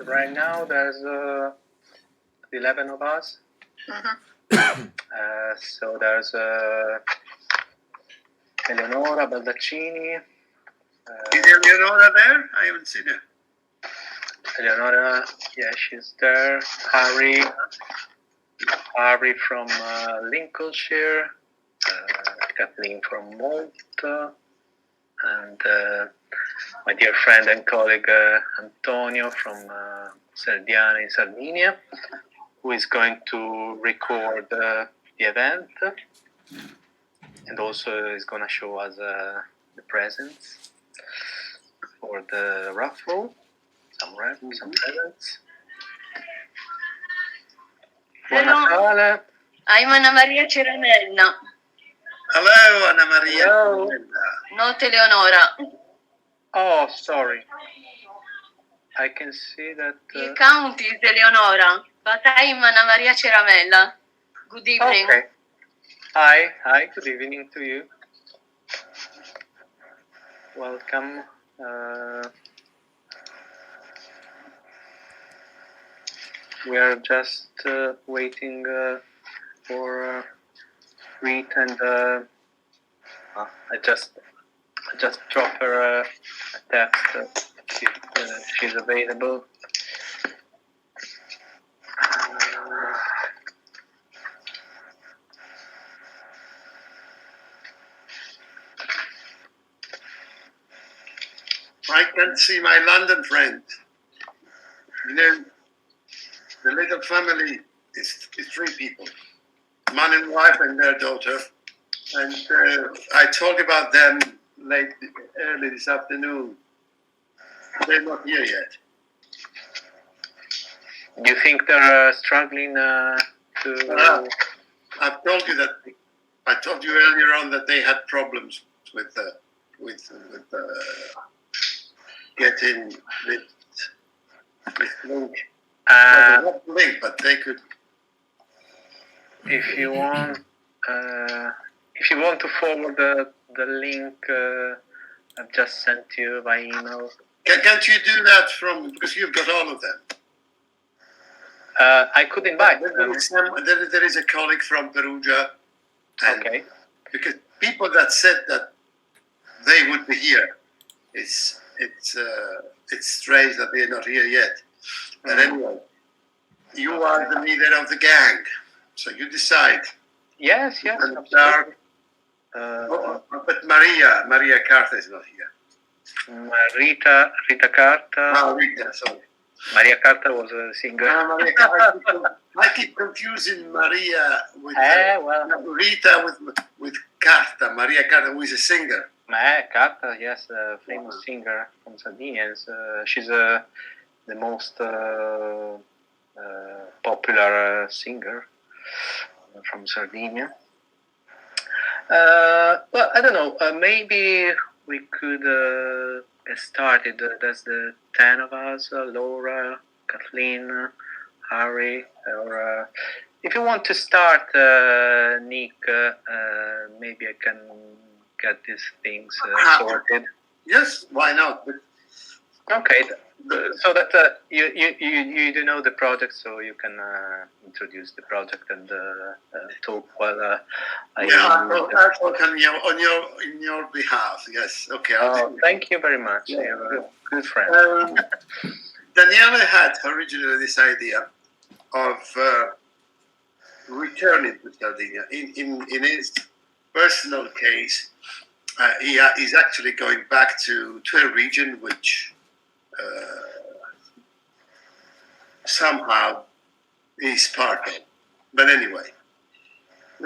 Right now there's 11 of us. So there's Eleonora Baldaccini. Is Eleonora there? I haven't seen her. Eleonora, yeah, she's there. Harry from Lincolnshire. Kathleen from Malta. And my dear friend and colleague Antonio from Sea in Sardinia, who is going to record the event and also is going to show us the presents for the raffle, some presents. Buon Natale. I'm Anna Maria Ceramella. Hello, Anna Maria. Hello. Not Eleonora. Oh, sorry. I can see that... The account is Eleonora, but I'm Anna Maria Ceramella. Good evening. Okay. Hi, good evening to you. Welcome. We are just waiting for Rita and I just dropped her a text if she's available. I can see my London friend. You know, the little family is 3 people, man and wife and their daughter. And I talked about them early this afternoon. They're not here yet. Do you think they're struggling to... I've told you that. I told you earlier on that they had problems with getting this link. Not link, but they could. If you want to forward the link, I've just sent you by email. Can't you do that because you've got all of them? I could invite them. There is a colleague from Perugia. Okay. Because people that said that they would be here, it's strange that they're not here yet. But anyway, you are the leader of the gang, so you decide. Yes. But Maria Carta is not here. Rita Carta. Oh, Rita, sorry. Maria Carta was a singer. I keep confusing Maria with Rita with Carta. Maria Carta, who is a singer. Carta, yes, a famous singer from Sardinia. She's the most popular singer from Sardinia. Well, I don't know. Maybe we could get started. There's the 10 of us: Laura, Kathleen, Harry. Or if you want to start, Nick, maybe I can get these things sorted. Yes, why not? Okay, so that you do know the project, so you can introduce the project and talk while I'll talk on your behalf. Yes, okay. Thank you very much. Yeah, you're a good friend. Daniele had originally this idea of returning to Sardinia. In his personal case, he's actually going back to a region which somehow is part of. But anyway,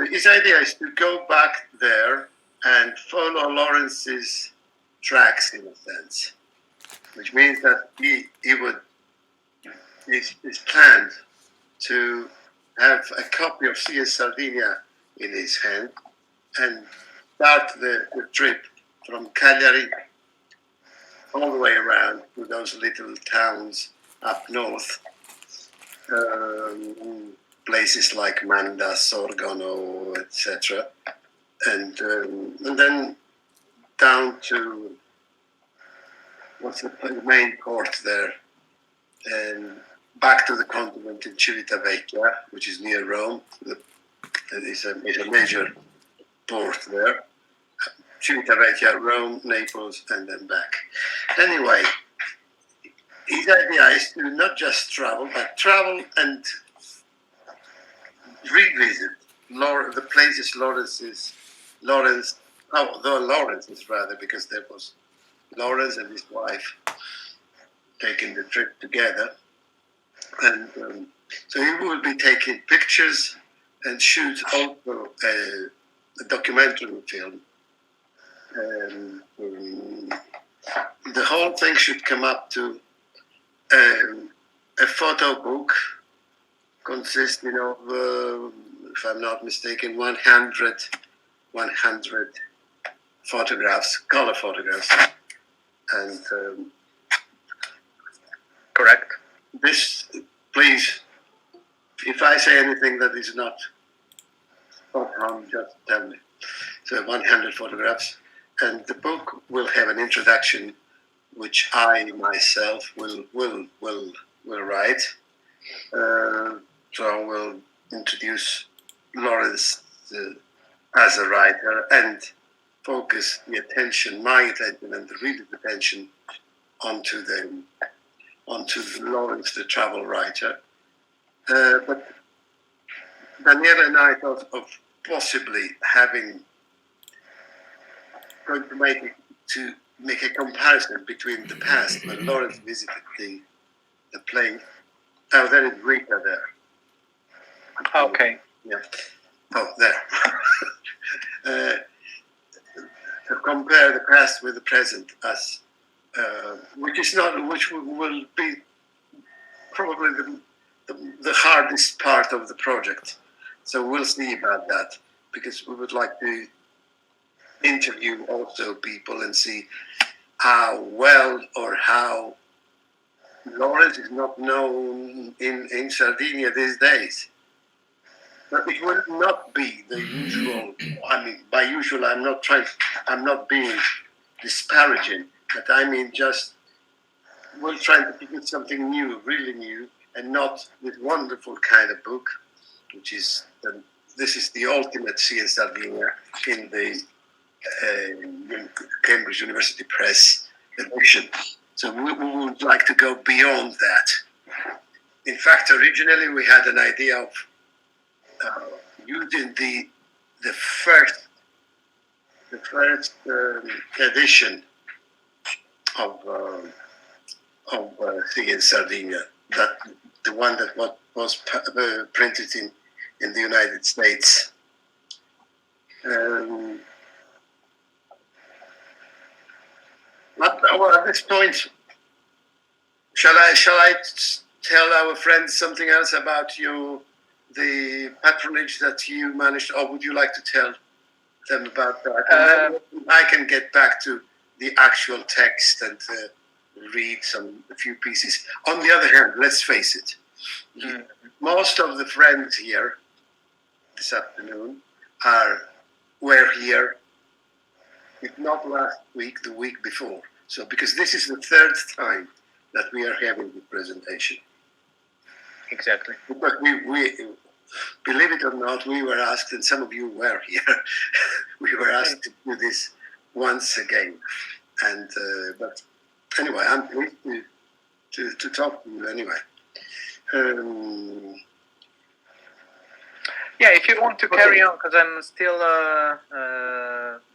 his idea is to go back there and follow Lawrence's tracks in a sense, which means that he's planned to have a copy of Sea and Sardinia in his hand and start the trip from Cagliari all the way around to those little towns up north, places like Manda, Sorgono, etc., and then down to what's the main port there? and back to the continent in Civitavecchia, which is near Rome. It's a major port there. Civitavecchia, Rome, Naples, and then back. Anyway, his idea is to not just travel, but travel and revisit the places Lawrence, because there was Lawrence and his wife taking the trip together. And so he will be taking pictures and shoot also a documentary film. The whole thing should come up to a photo book consisting of, if I'm not mistaken, 100 photographs, color photographs. And Correct. this, please, if I say anything that is not spot on, just tell me. So 100 photographs. And the book will have an introduction, which I myself will write. So I will introduce Lawrence as a writer and focus my attention and the reader's attention onto Lawrence, the travel writer. But Daniele and I thought of possibly going to make a comparison between the past when Lawrence visited the place. Oh, there is Rita there. Okay. Yeah. Oh, there. To compare the past with the present, which will be probably the hardest part of the project. So we'll see about that, because we would like to interview also people and see how well or how Lawrence is not known in Sardinia these days. But it will not be the usual. I mean, by usual, I'm not being disparaging, but I mean we'll try to pick something new, really new, and not this wonderful kind of book, which is this is the ultimate Sea and Sardinia in the Cambridge University Press edition. So we would like to go beyond that. In fact, originally we had an idea of using the first edition of Sea and Sardinia, that the one that was printed in the United States. At this point, shall I tell our friends something else about the patronage that you managed, or would you like to tell them about that? I can get back to the actual text and read a few pieces. On the other hand, let's face it, most of the friends here this afternoon were here, if not last week, the week before. So, because this is the third time that we are having the presentation. Exactly. But we believe it or not, we were asked, and some of you were here, we were asked to do this once again. And but anyway, I'm pleased to talk to you anyway. Yeah, if you want to carry on, because I'm still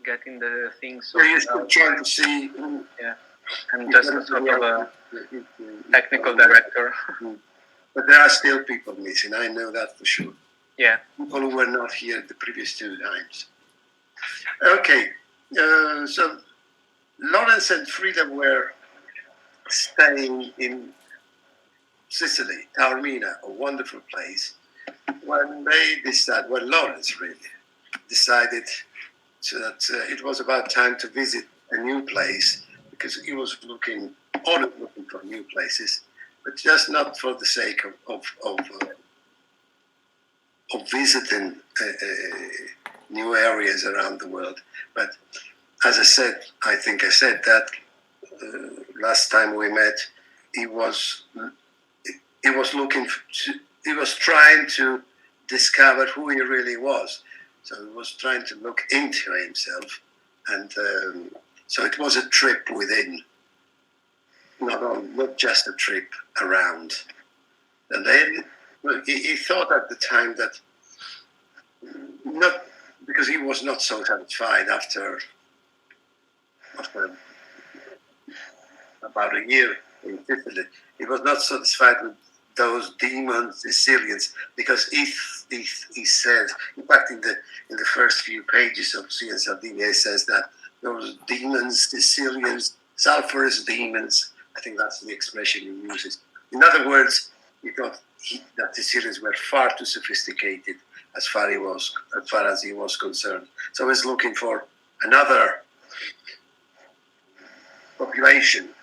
getting the things. So you're still trying to see. Yeah, I'm just sort of a technical director. But there are still people missing. I know that for sure. Yeah. People who were not here the previous two times. Okay, so Lawrence and Frida were staying in Sicily, Taormina, a wonderful place, when Lawrence really decided that it was about time to visit a new place, because he was always looking for new places, but just not for the sake of visiting new areas around the world. But as I said, I think I said that last time we met, he was he was he was trying to discover who he really was. So he was trying to look into himself, and so it was a trip within, not just a trip around. And then he thought at the time that not because he was not so satisfied after about a year in Italy. He was not satisfied with those demon Sicilians because he said, in fact, in the first few pages of Sea and Sardinia, he says that those demons, Sicilians, sulphurous demons. I think that's the expression he uses. In other words, he thought that the Sicilians were far too sophisticated as far as he was concerned. So he's looking for another population.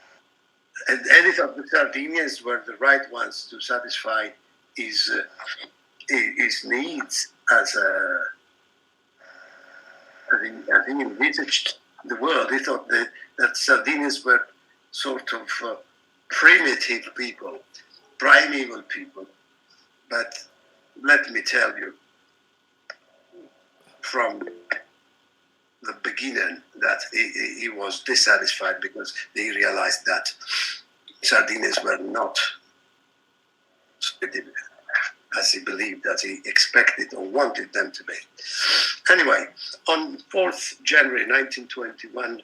And any of the Sardinians were the right ones to satisfy his needs as he envisaged the world. He thought that Sardinians were sort of primitive people, primeval people. But let me tell you, from the beginning, that he was dissatisfied because he realized that Sardinians were not as he believed, that he expected or wanted them to be. Anyway, on 4th January 1921,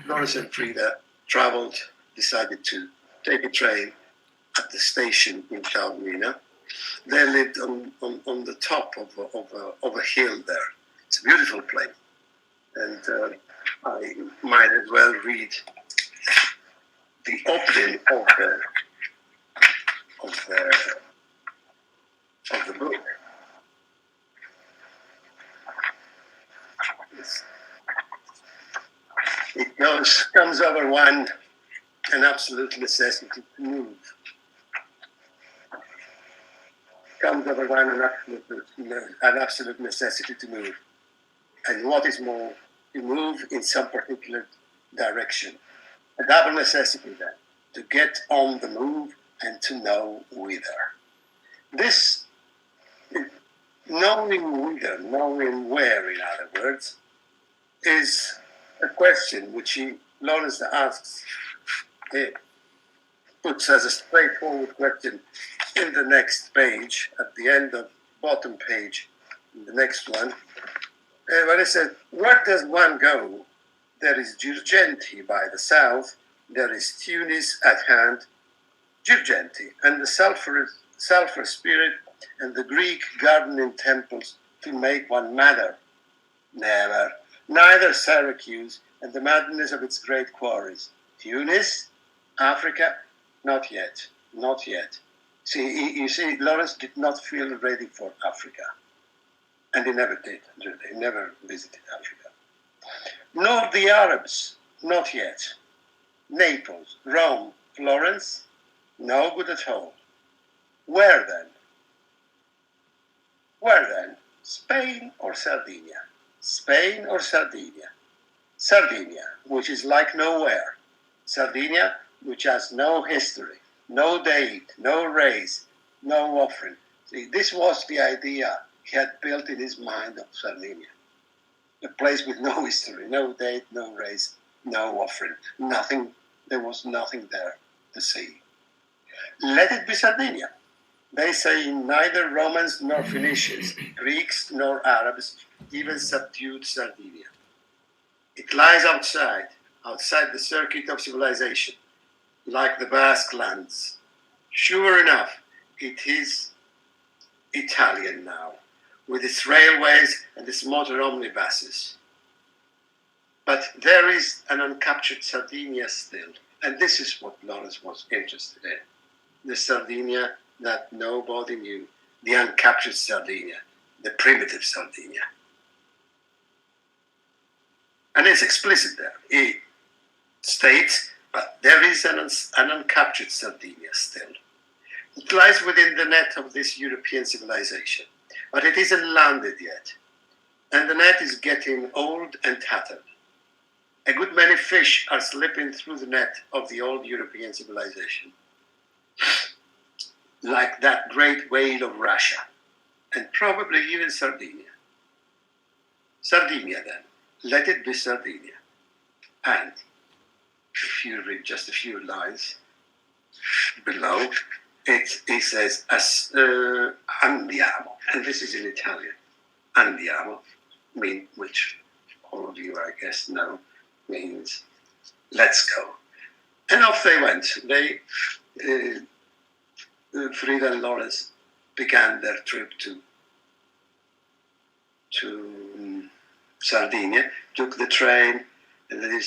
Lawrence and Rita decided to take a train at the station in Taormina. They lived on the top of a hill there. It's a beautiful place. And I might as well read the opening of the book. It comes over one an absolute necessity to move. Comes over one an absolute necessity to move. And what is more, to move in some particular direction. A double necessity then, to get on the move and to know whither. This, knowing whither, knowing where, in other words, is a question which Lawrence asks, puts as a straightforward question in the next page, at the end of bottom page, in the next one. When he said, where does one go? There is Girgenti by the south, there is Tunis at hand, Girgenti, and the sulphur spirit, and the Greek gardening temples to make one matter. Never. Neither Syracuse and the madness of its great quarries. Tunis, Africa, not yet, not yet. See, you see, Lawrence did not feel ready for Africa. And he never did. He never visited Africa. Nor the Arabs, not yet. Naples, Rome, Florence, no good at all. Where then? Where then? Spain or Sardinia? Spain or Sardinia? Sardinia, which is like nowhere. Sardinia, which has no history, no date, no race, no offering. See, this was the idea he had built in his mind of Sardinia. A place with no history, no date, no race, no offering. Nothing, there was nothing there to see. Let it be Sardinia. They say neither Romans nor Phoenicians, Greeks nor Arabs even subdued Sardinia. It lies outside the circuit of civilization, like the Basque lands. Sure enough, it is Italian now, with its railways and its motor omnibuses. But there is an uncaptured Sardinia still, and this is what Lawrence was interested in. The Sardinia that nobody knew, the uncaptured Sardinia, the primitive Sardinia. And it's explicit there. He states, but there is an uncaptured Sardinia still. It lies within the net of this European civilization, but it isn't landed yet. And the net is getting old and tattered. A good many fish are slipping through the net of the old European civilization. like that great whale of Russia, and probably even Sardinia. Sardinia, then. Let it be Sardinia. And if you read just a few lines below, it says, andiamo, and this is in Italian. Andiamo, which all of you, I guess, know, means let's go. And off they went. Frida and Lawrence began their trip to Sardinia, took the train, and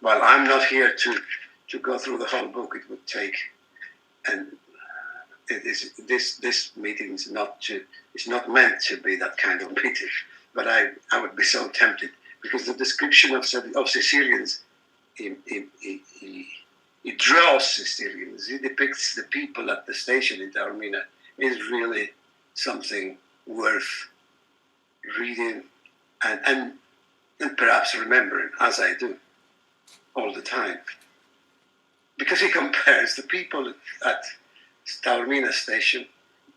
well, I'm not here to go through the whole book. It would take, and this meeting is not meant to be that kind of meeting. But I would be so tempted, because the description of Sicilians, he draws Sicilians. He depicts the people at the station in Taormina. Is really something worth reading and perhaps remembering, as I do all the time. Because he compares the people at Taormina station,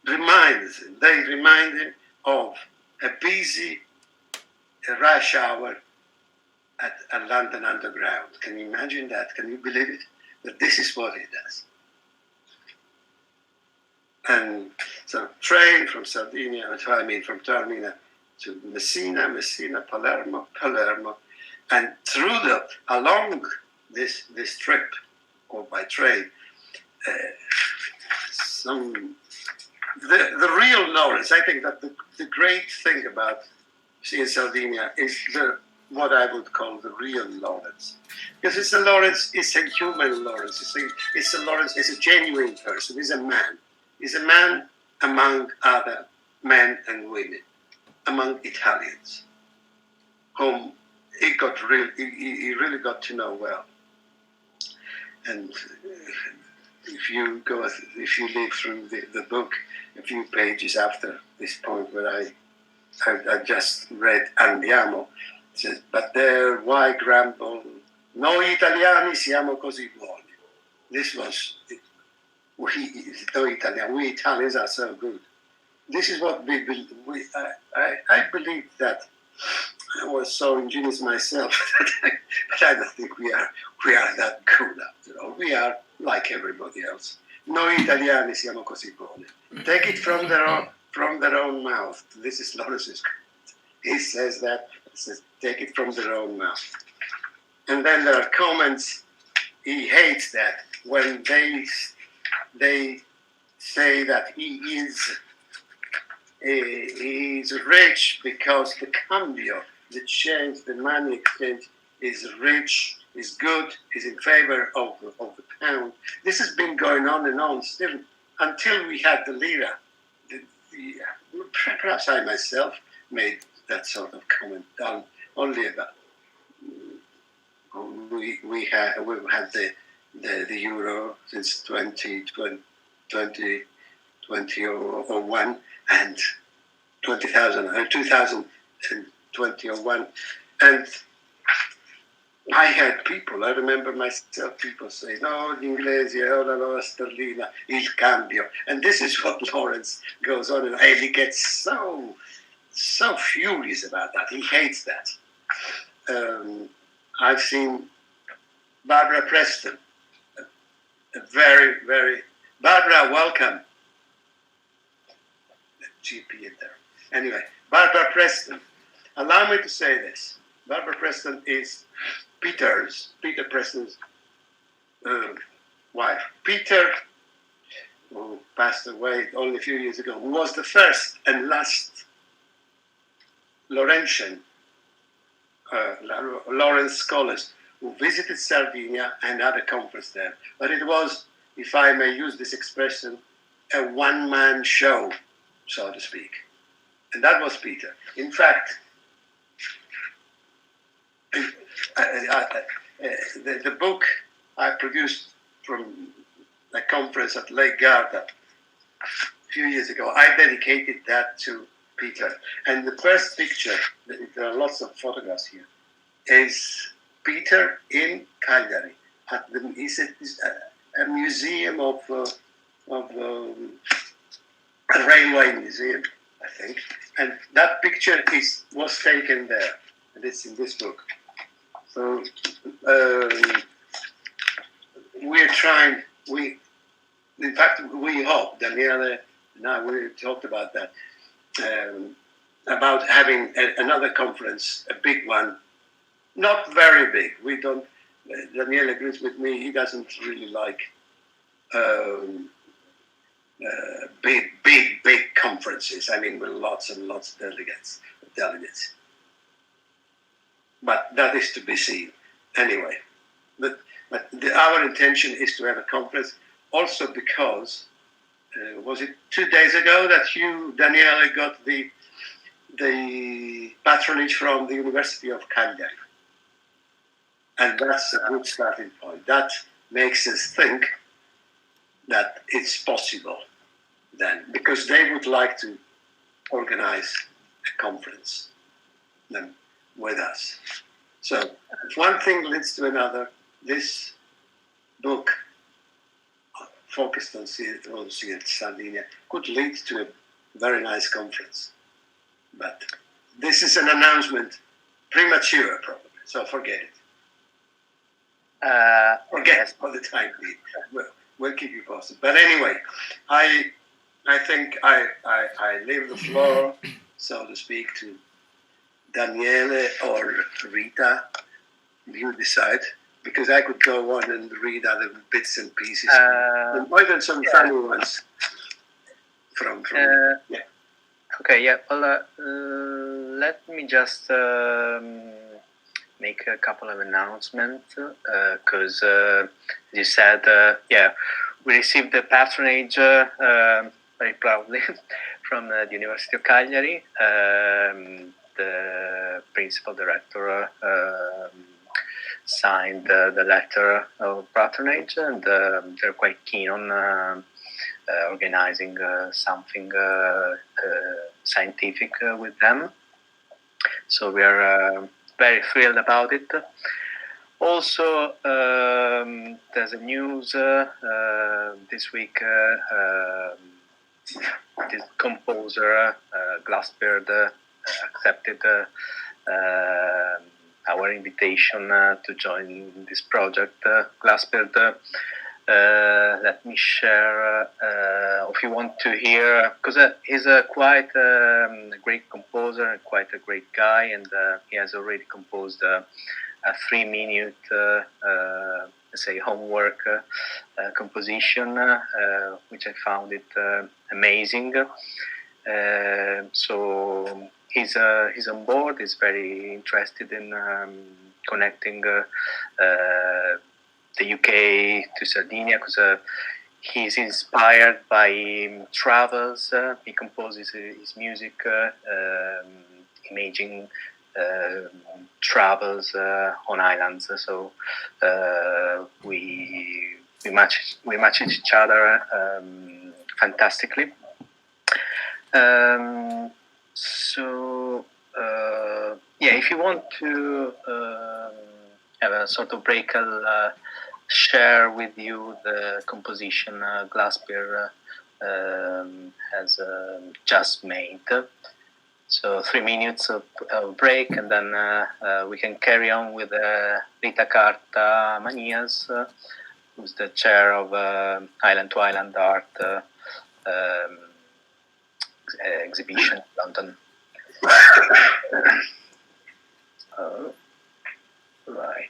they remind him of a busy rush hour at a London Underground. Can you imagine that? Can you believe it? That this is what he does. And so train from Sardinia, from Taormina to Messina, Palermo, and along this trip, or by train, the real Lawrence. I think that the great thing about Sea and Sardinia is what I would call the real Lawrence, because it's a human Lawrence. It's a Lawrence. It's a genuine person. He's a man. He's a man among other men and women, among Italians, whom he really got to know well. And if you live through the book a few pages after this point where I just read Andiamo, it says, but there why grumble? Noi Italiani siamo così buoni. This was we Italians are so good. This is what we believe. I believe that. I was so ingenious myself, but I don't think we are that good after all. We are like everybody else. Noi Italiani siamo così buoni. Take it from their own mouth. This is Lawrence's quote. He says that. He says, take it from their own mouth. And then there are comments. He hates that when they say that he is rich because the cambio, the change, the money exchange is rich, is good, is in favor of the pound. This has been going on and on still until we had the lira. Perhaps I myself made that sort of comment only about we had the euro since 2001 and 2001, and I had people, I remember myself, people say, no, gli inglesi, la loro sterlina, il cambio. And this is what Lawrence goes on, and he gets so furious about that. He hates that. I've seen Barbara Preston, a very, very, Barbara, welcome. The GP in there. Anyway, Barbara Preston. Allow me to say this. Barbara Preston is Peter Preston's wife. Peter, who passed away only a few years ago, was the first and last Lawrence scholars who visited Sardinia and had a conference there. But it was, if I may use this expression, a one-man show, so to speak. And that was Peter. In fact, the book I produced from a conference at Lake Garda a few years ago, I dedicated that to Peter. And the first picture, there are lots of photographs here, is Peter in Cagliari. It's a museum of a railway museum, I think, and that picture was taken there, and it's in this book. So we're trying. In fact, we hope, Daniele and I, we talked about that, about having another conference, a big one, not very big. We don't. Daniele agrees with me. He doesn't really like big conferences. I mean, with lots and lots of delegates. But that is to be seen anyway. But our intention is to have a conference, also because was it 2 days ago that you, Daniele, got the patronage from the University of Cagliari, and that's a good starting point. That makes us think that it's possible then, because they would like to organize a conference then with us. So if one thing leads to another, this book focused on Sea and Sardinia could lead to a very nice conference. But this is an announcement premature, probably, so forget it. Forget it for the time being. We'll keep you posted. But anyway, I think I leave the floor, so to speak, to Daniele or Rita. You decide, because I could go on and read other bits and pieces, and even some funny ones from yeah. Okay, yeah. Well, let me just make a couple of announcements, because as you said, we received the patronage very proudly from the University of Cagliari. The principal director signed the letter of patronage, and they're quite keen on organizing something scientific with them. So we are very thrilled about it. Also, there's a news this week. This composer, Glassbeard, accepted our invitation to join this project. Glassbeard, let me share, if you want to hear, because he's quite a great composer and quite a great guy, and he has already composed a 3-minute, let's say, homework composition, which I found it amazing. So he's on board. He's very interested in connecting the UK to Sardinia, because he's inspired by travels. He composes his music imaging travels on islands. So we match each other fantastically. If you want to have a sort of break, I'll share with you the composition Glassbeard has just made. So 3 minutes of break, and then we can carry on with Rita Carta Manias, who's the chair of Island to Island Art exhibition in London. Right.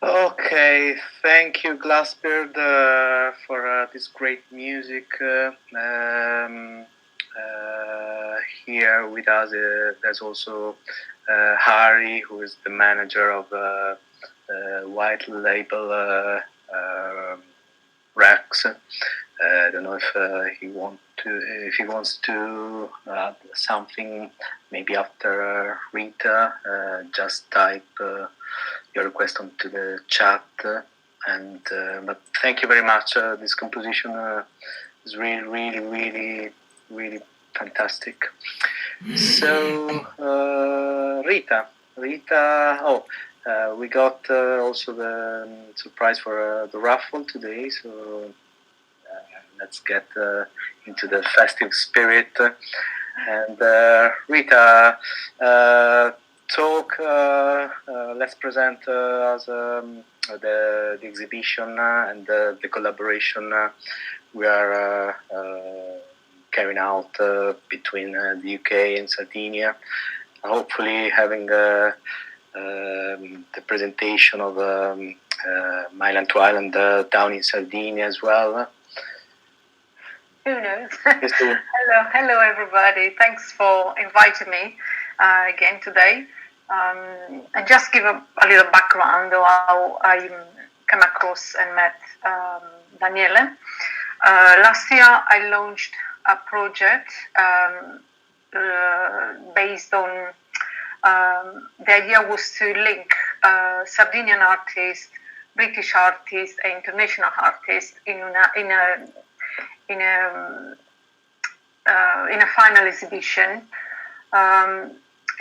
Okay, thank you, Glassbeard, for this great music. Here with us, there's also Harry, who is the manager of white label Rex. I don't know if he wants to add something. Maybe after Rita, just type your request onto the chat. And but thank you very much. This composition is really fantastic. So Rita. Oh, we got also the surprise for the raffle today. So let's get into the festive spirit. And Rita, let's present us the exhibition and the collaboration we are carrying out between the UK and Sardinia. Hopefully having the presentation of Island to Island down in Sardinia as well. Who knows? Hello everybody. Thanks for inviting me again today. And just give a little background of how I came across and met Daniele. Last year I launched a project based on the idea was to link Sardinian artists, British artists, and international artists in a final exhibition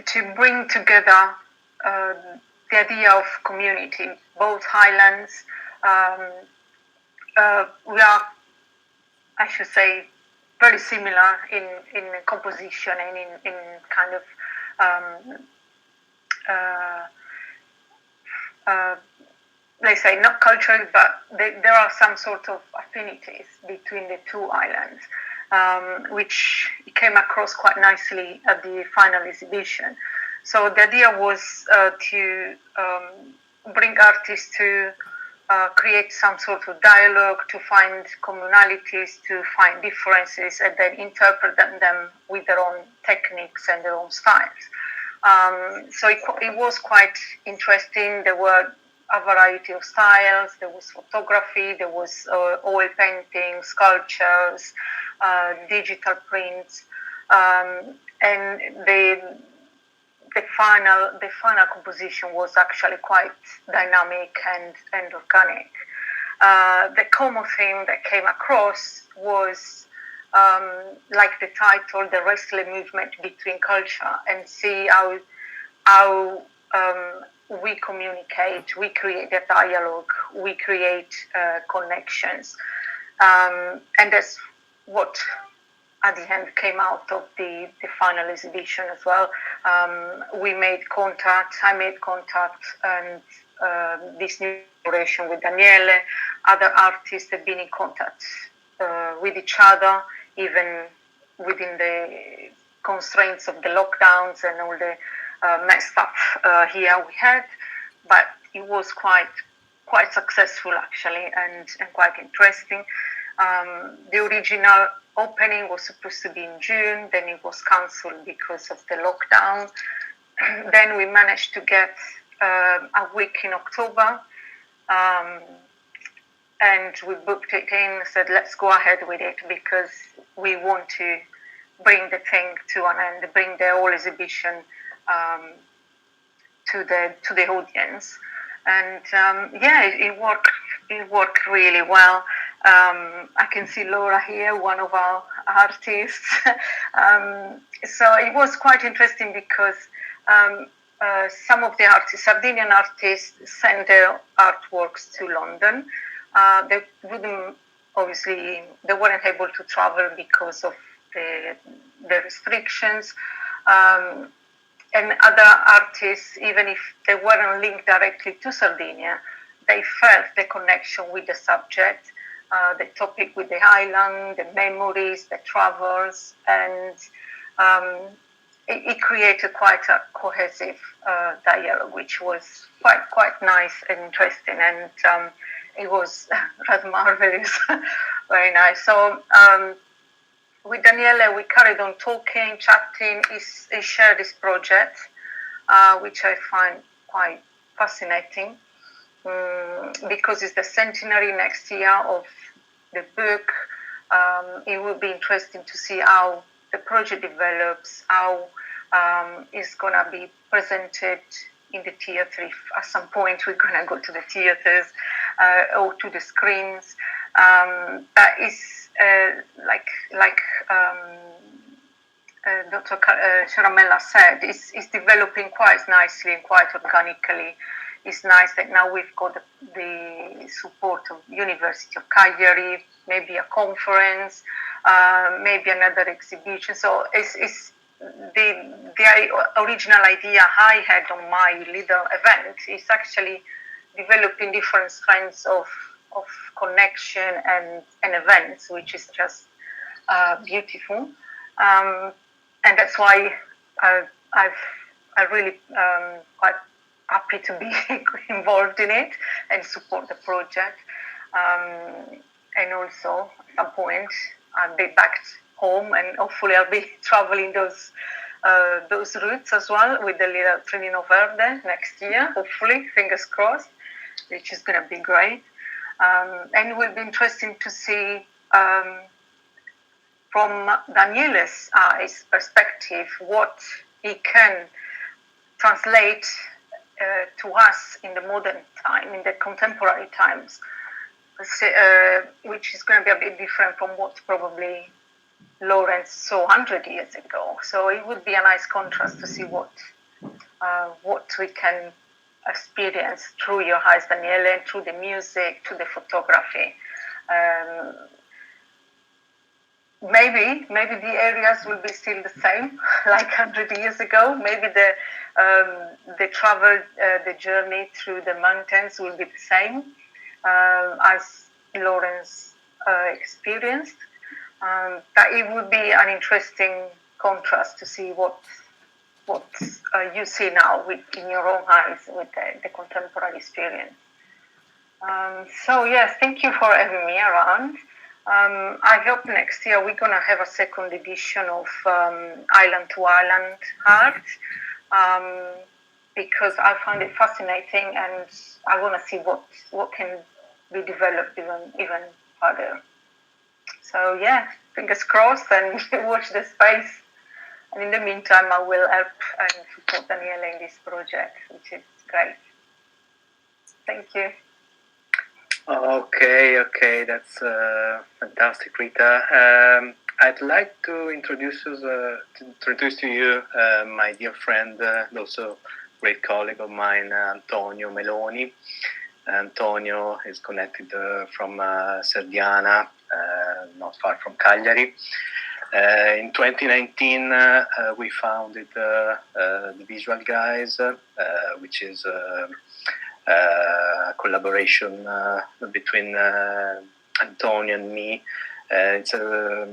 to bring together the idea of community. Both islands, we are, I should say, very similar in composition and in kind of let's say not culturally, but there are some sort of affinities between the two islands, which came across quite nicely at the final exhibition. So the idea was to bring artists to create some sort of dialogue, to find commonalities, to find differences, and then interpret them with their own techniques and their own styles. So it was quite interesting. There were a variety of styles. There was photography, there was oil painting, sculptures, digital prints, and the final composition was actually quite dynamic and organic. The common theme that came across was, like the title, the restless movement between culture, and see how we communicate, we create a dialogue, we create connections, and that's what at the end came out of the final exhibition as well. We made contact, I made contact, and this new collaboration with Daniele, other artists have been in contact with each other, even within the constraints of the lockdowns and all the messed up here we had, but it was quite successful actually, and quite interesting. The original opening was supposed to be in June, then it was cancelled because of the lockdown. Then we managed to get a week in October, and we booked it in, said let's go ahead with it because we want to bring the thing to an end, bring the whole exhibition to the audience. And it worked really well. I can see Laura here, one of our artists. So it was quite interesting because some of the artists, Sardinian artists, sent their artworks to London. They weren't able to travel because of the restrictions. And other artists, even if they weren't linked directly to Sardinia, they felt the connection with the subject, the topic with the island, the memories, the travels, and it created quite a cohesive dialogue, which was quite nice and interesting, and it was rather marvelous, very nice. So with Daniele, we carried on talking, chatting. He shared this project, which I find quite fascinating, because it's the centenary next year of the book. It will be interesting to see how the project develops, how it's going to be presented in the theatre, if at some point we're going to go to the theatres or to the screens. That is like Dr. Ceramella said, it's developing quite nicely and quite organically. It's nice that now we've got the support of University of Cagliari, maybe a conference, maybe another exhibition. So it's the original idea I had on my little event is actually developing different kinds of connection and events, which is just beautiful. And that's why I really quite happy to be involved in it and support the project. And also at some point I'll be back home, and hopefully I'll be traveling those routes as well with the little Trino Verde next year, hopefully, fingers crossed, which is going to be great. And it will be interesting to see from Daniele's eyes perspective what he can translate to us in the modern time, in the contemporary times, which is going to be a bit different from what probably Lawrence saw 100 years ago. So it would be a nice contrast to see what we can experience through your eyes, Daniele, and through the music, through the photography. Maybe the areas will be still the same, like 100 years ago. Maybe the travel, the journey through the mountains will be the same as Lawrence experienced. That it would be an interesting contrast to see what you see now in your own eyes with the contemporary experience. So yes, thank you for having me around. I hope next year we're going to have a second edition of Island to Island art, because I find it fascinating and I want to see what can be developed even further. So yeah, fingers crossed, and watch the space. And in the meantime, I will help and support Daniele in this project, which is great. Thank you. Okay, that's fantastic, Rita. I'd like to introduce to you my dear friend, also great colleague of mine, Antonio Maloney. Antonio is connected from Sardinia, not far from Cagliari. In 2019, we founded the Visual Guys, which is a collaboration between Antonio and me. It's I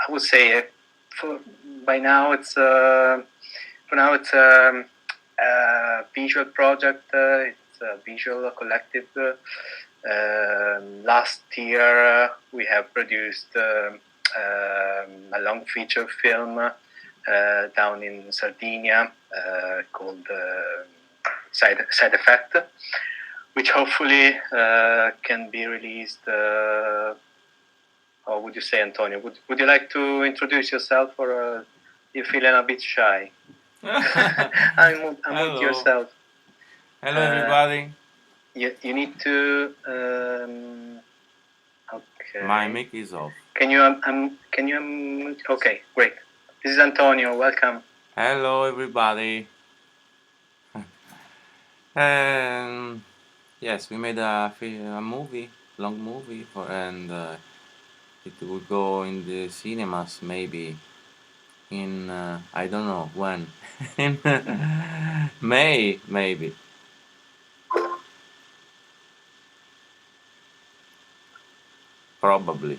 would say for now it's a visual project. It's a visual collective. Last year we have produced a long feature film down in Sardinia called Side Effect, which hopefully can be released. Or would you say, Antonio? Would you like to introduce yourself, or you're feeling a bit shy? I'm with yourself. Hello, everybody. You need to. Okay. My mic is off. Can you unmute? Okay, great. This is Antonio. Welcome. Hello, everybody. Yes, we made a movie, long movie, and it will go in the cinemas maybe in I don't know when, in May maybe. Probably.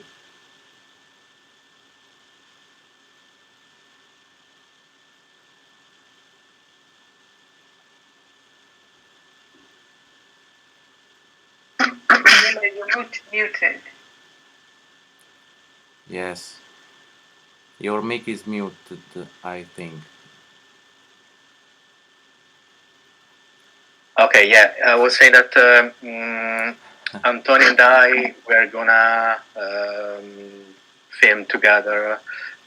You're muted. Yes. Your mic is muted, I think. Okay, yeah, I was saying that Antonio and I were gonna film together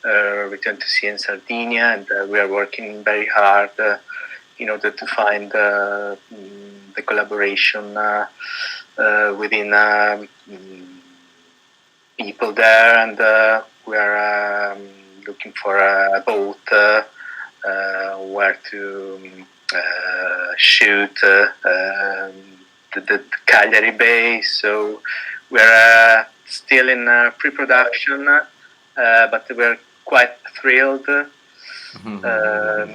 Return to Sea and Sardinia, and we are working very hard in order to find the collaboration within people there, and we are looking for a boat where to shoot the Cagliari Bay. So we're still in pre-production, but we're quite thrilled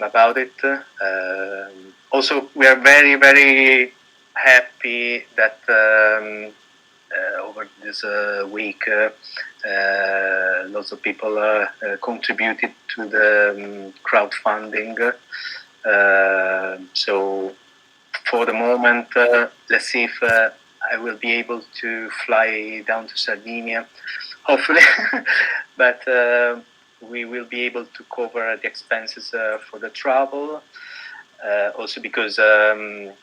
about it. Also, we are very, very happy that over this week lots of people contributed to the crowdfunding. So for the moment, let's see if I will be able to fly down to Sardinia, hopefully, but we will be able to cover the expenses for the travel. Also because the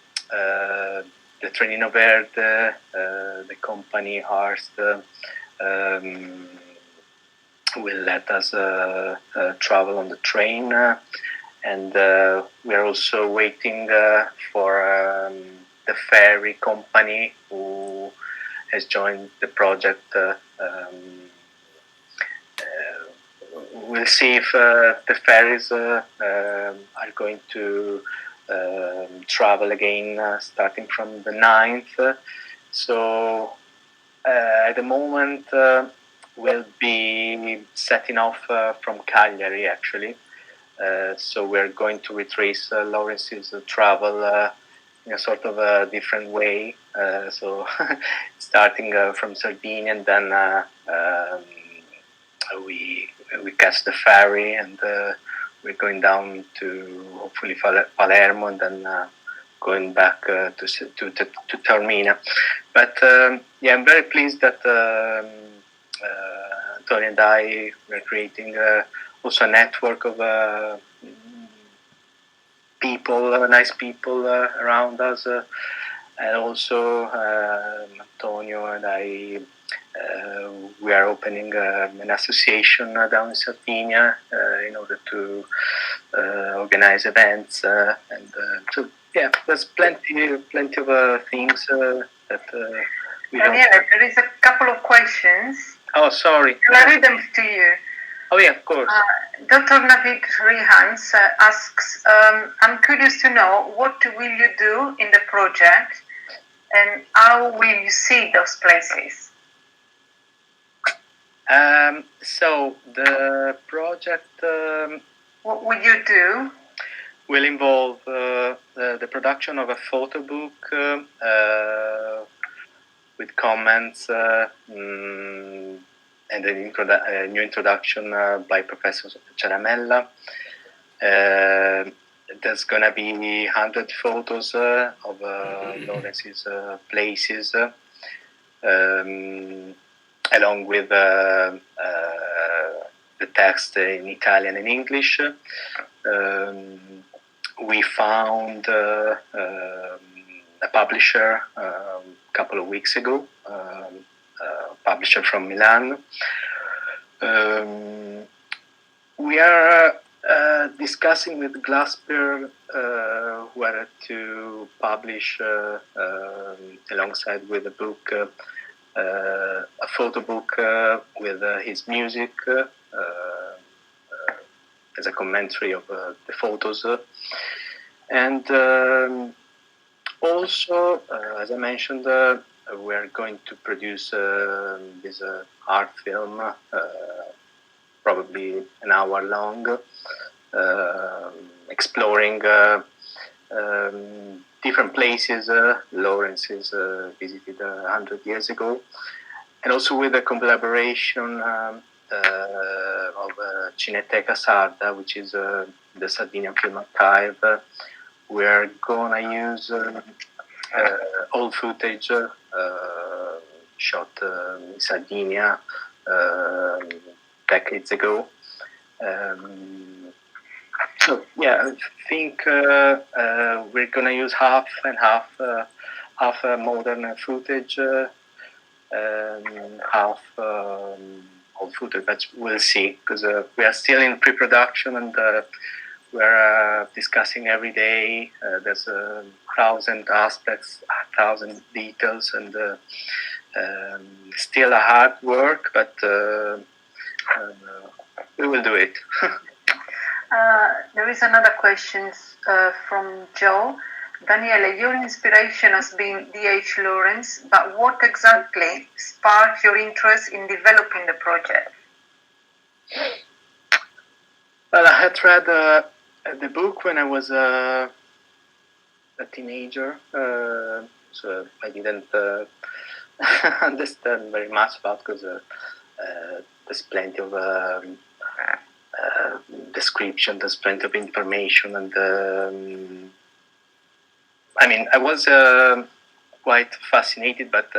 Trenino Verde, the company Hearst, will let us travel on the train. And we are also waiting for the ferry company who has joined the project. We'll see if the ferries are going to travel again starting from the 9th. So at the moment we'll be setting off from Cagliari, actually. So we're going to retrace Lawrence's travel in a sort of a different way. So starting from Sardinia, and then we catch the ferry, and we're going down to hopefully Palermo, and then going back to Taormina. But yeah, I'm very pleased that Tony and I were creating also a network of people, nice people around us, and also Antonio and I. We are opening an association down in Sardinia in order to organize events, and so yeah, there's plenty of things that we don't. Daniele, there is a couple of questions. Oh, sorry. Can I read them to you? Oh yeah, of course. Dr. Navid Rihans asks, I'm curious to know, what will you do in the project, and how will you see those places? So the project What would you do? will involve the production of a photo book with comments and a new introduction by Professor Ceramella. There's gonna be 100 photos of Lawrence's places, along with the text in Italian and English. We found a publisher a couple of weeks ago, a publisher from Milan. We are discussing with Glasper whether to publish alongside with the book a photo book with his music as a commentary of the photos. And also, as I mentioned, we're going to produce this art film, probably an hour long, exploring different places Lawrence has visited 100 years ago, and also with a collaboration of Cineteca Sarda, which is the Sardinian Film Archive. We're gonna use old footage shot in Sardinia decades ago. So yeah, I think we're gonna use half and half, half modern footage, half old footage. But we'll see, because we are still in pre-production and we're discussing every day. There's 1,000 aspects, 1,000 details, and still a hard work, but we will do it. There is another question from Joe. Daniele, your inspiration has been D.H. Lawrence, but what exactly sparked your interest in developing the project? Well, I had read the book when I was a teenager, so I didn't understand very much about, because there's plenty of description, there's plenty of information, and I mean, I was quite fascinated, but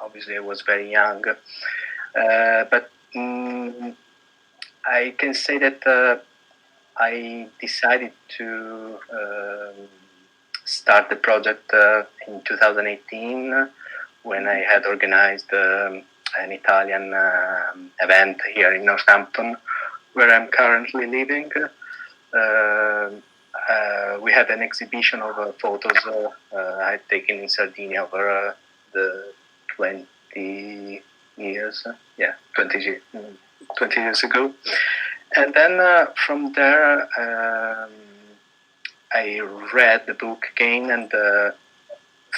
obviously I was very young. But I can say that I decided to start the project in 2018, when I had organized an Italian event here in Northampton, where I'm currently living. We had an exhibition of photos I had taken in Sardinia over the 20 years, 20 years ago. And then from there, I read the book again and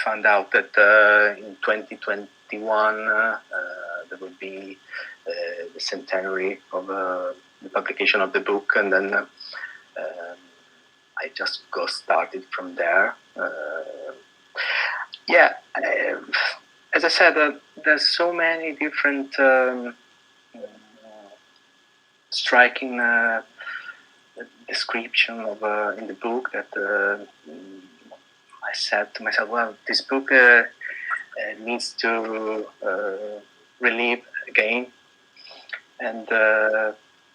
found out that in 2021 there would be the centenary of the publication of the book, and then I just got started from there. As I said, there's so many different striking description of in the book that I said to myself, well, this book needs to relive again. And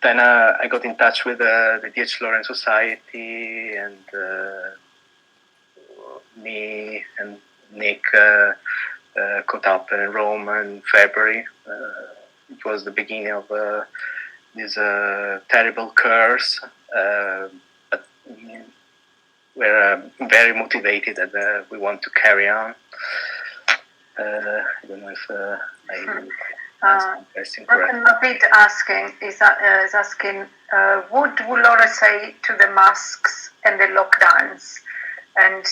then I got in touch with the D.H. Lawrence Society, and me and Nick caught up in Rome in February. It was the beginning of this terrible curse, but we're very motivated and we want to carry on. I don't know if David is asking, what would Laura say to the masks and the lockdowns, and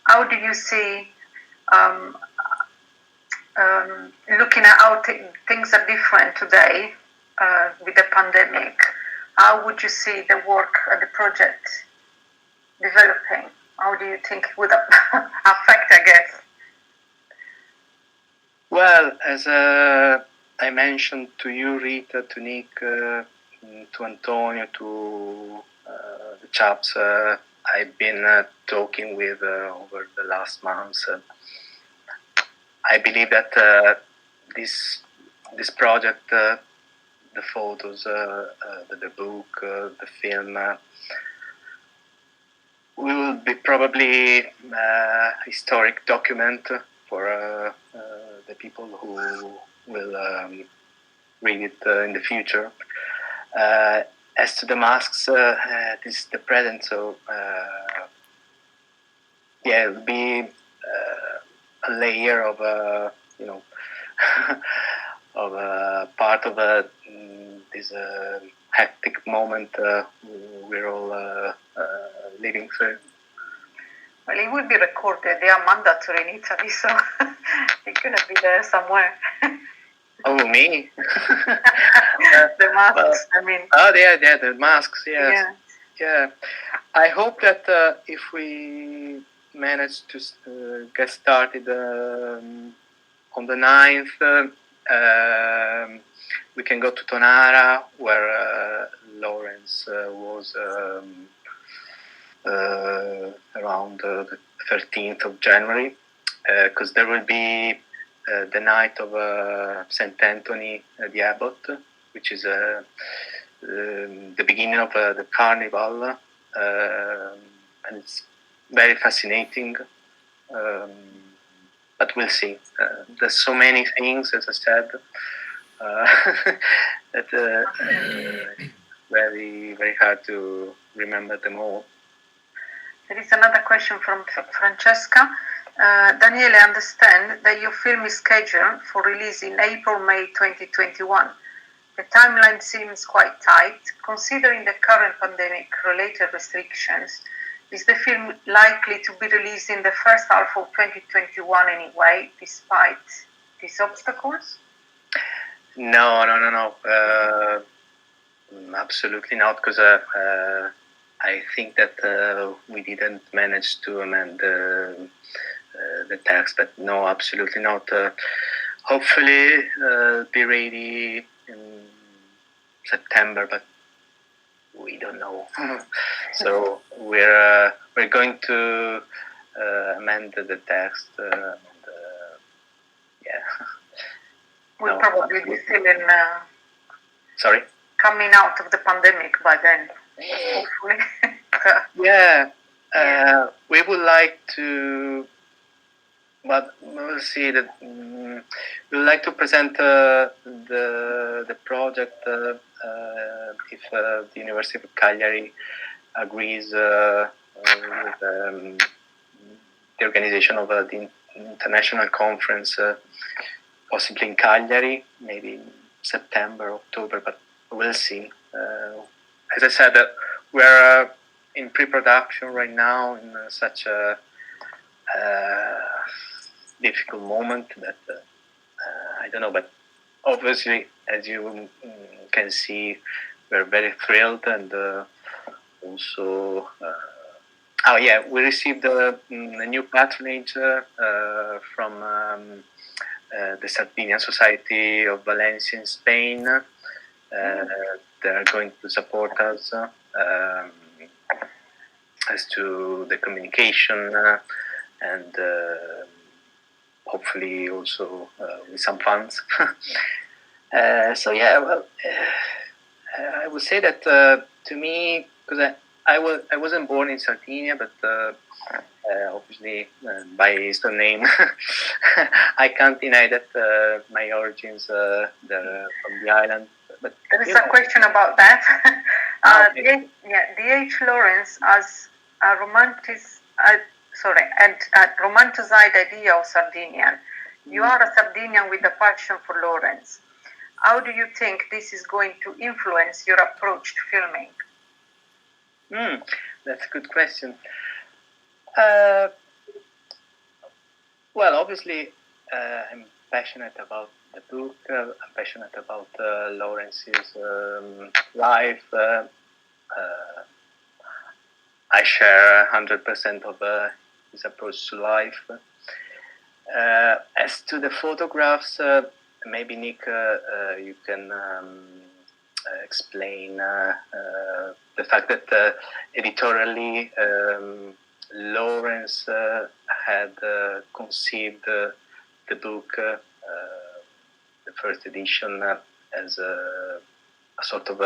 how do you see looking at how things are different today with the pandemic, how would you see the work and the project developing? How do you think it would affect, I guess? Well, as I mentioned to you, Rita, to Nick, to Antonio, to the chaps I've been talking with over the last months, I believe that this project, the photos, the book, the film, will be probably a historic document for the people who will read it in the future. As to the masks, this is the present, so yeah, it'll be a layer of of a part of this hectic moment we're all living through. Well, it will be recorded. They are mandatory in Italy, so it's going to be there somewhere. Oh, me? The masks, I mean. Oh, yeah, the masks, yes. Yeah. Yeah. I hope that if we manage to get started on the 9th, we can go to Tonara, where Lawrence was around the 13th of January, because there will be the night of St. Anthony the Abbot, which is the beginning of the carnival, and it's very fascinating. But we'll see. There's so many things, as I said, that very, very hard to remember them all. There is another question from Francesca. Daniele, I understand that your film is scheduled for release in April-May 2021. The timeline seems quite tight. Considering the current pandemic-related restrictions, is the film likely to be released in the first half of 2021 anyway, despite these obstacles? No. Absolutely not, because I think that we didn't manage to amend the text, but no, absolutely not. Hopefully, be ready in September, but we don't know. So we're going to amend the text. Yeah. We'll probably be still in. Sorry. Coming out of the pandemic by then, hopefully. Yeah. We would like to, but we'll see that we would like to present the project if the University of Cagliari agrees with the organization of the international conference, possibly in Cagliari, maybe in September, October, but we'll see. As I said, we're in pre-production right now in such a difficult moment that I don't know, but obviously, as you can see, we're very thrilled, and also, we received a new patronage from the Sardinian Society of Valencia in Spain. They're going to support us as to the communication and hopefully also with some funds. So yeah, well, I would say that to me, because I wasn't born in Sardinia, but obviously by surname, I can't deny that my origins they're from the island. But there is a question about that. D.H. Lawrence has a romanticized idea of Sardinian. You are a Sardinian with a passion for Lawrence. How do you think this is going to influence your approach to filming? That's a good question. Well, obviously, I'm passionate about the book. I'm passionate about Lawrence's life. I share 100% of his approach to life. As to the photographs, maybe Nick, you can explain the fact that editorially Lawrence had conceived the book, the first edition, as a sort of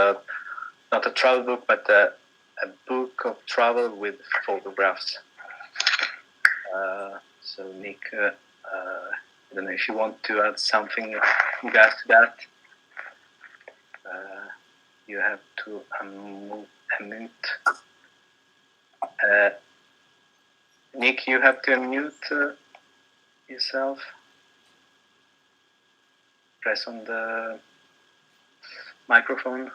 not a travel book, but a book of travel with photographs. So Nick, I don't know if you want to add something in regards to that. You have to unmute. Nick, you have to unmute yourself. Press on the microphone.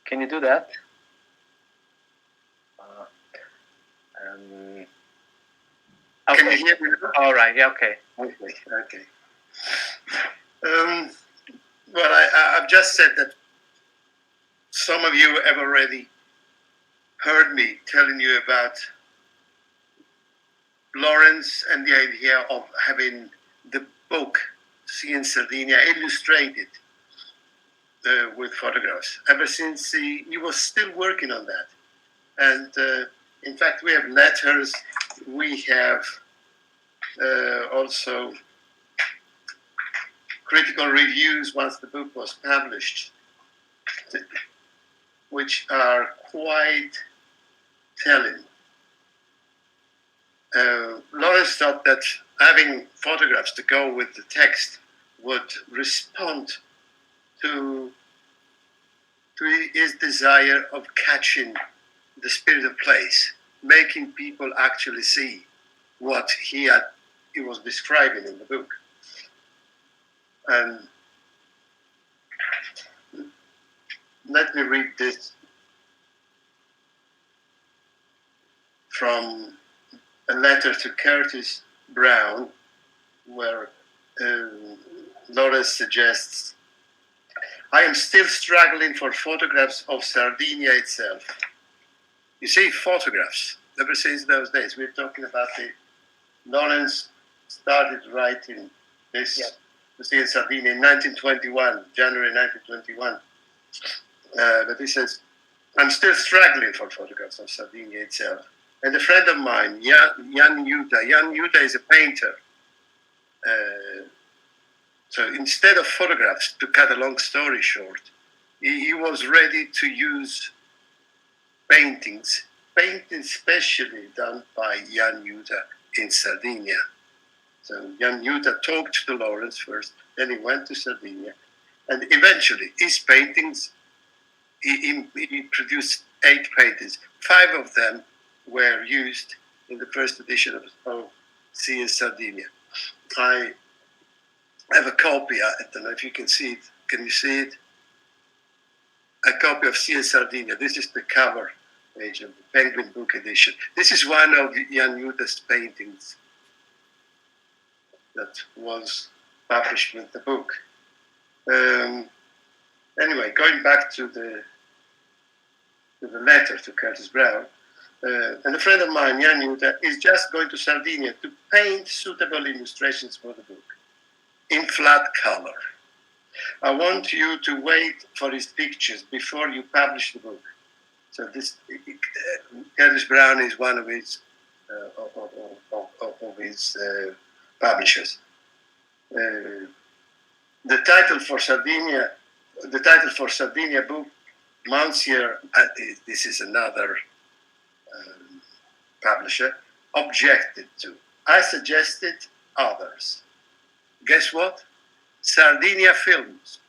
Can you do that? Okay. Can you hear me now? All right. Yeah. Okay. Okay. Well, I've just said that some of you have already heard me telling you about Lawrence and the idea of having the book Sea and Sardinia illustrated with photographs. Ever since he was still working on that. And in fact, we have letters, we have also critical reviews once the book was published, which are quite telling. Lawrence thought that having photographs to go with the text would respond to his desire of catching the spirit of place, making people actually see what he was describing in the book. And let me read this from a letter to Curtis Brown, where Lawrence suggests, I am still struggling for photographs of Sardinia itself. You see, photographs, ever since those days, we're talking about Lawrence started writing this, The Sea and Sardinia, in 1921, January 1921. But he says, I'm still struggling for photographs of Sardinia itself. And a friend of mine, Jan Juta is a painter. So instead of photographs, to cut a long story short, he was ready to use paintings specially done by Jan Juta in Sardinia. So Jan Juta talked to Lawrence first, then he went to Sardinia, and eventually his paintings, he produced 8 paintings. 5 of them were used in the first edition of Sea and Sardinia. I have a copy, I don't know if you can see it. Can you see it? A copy of Sea and Sardinia. This is the cover page of the Penguin Book Edition. This is one of Jan Juta's paintings that was published with the book. Anyway, going back to the letter to Curtis Brown, and a friend of mine, Jan Juta, is just going to Sardinia to paint suitable illustrations for the book in flat color. I want you to wait for his pictures before you publish the book. So this Curtis Brown is one of his publishers. The title for Sardinia book, Monsieur, this is another publisher, objected to. I suggested others. Guess what? Sardinia Films.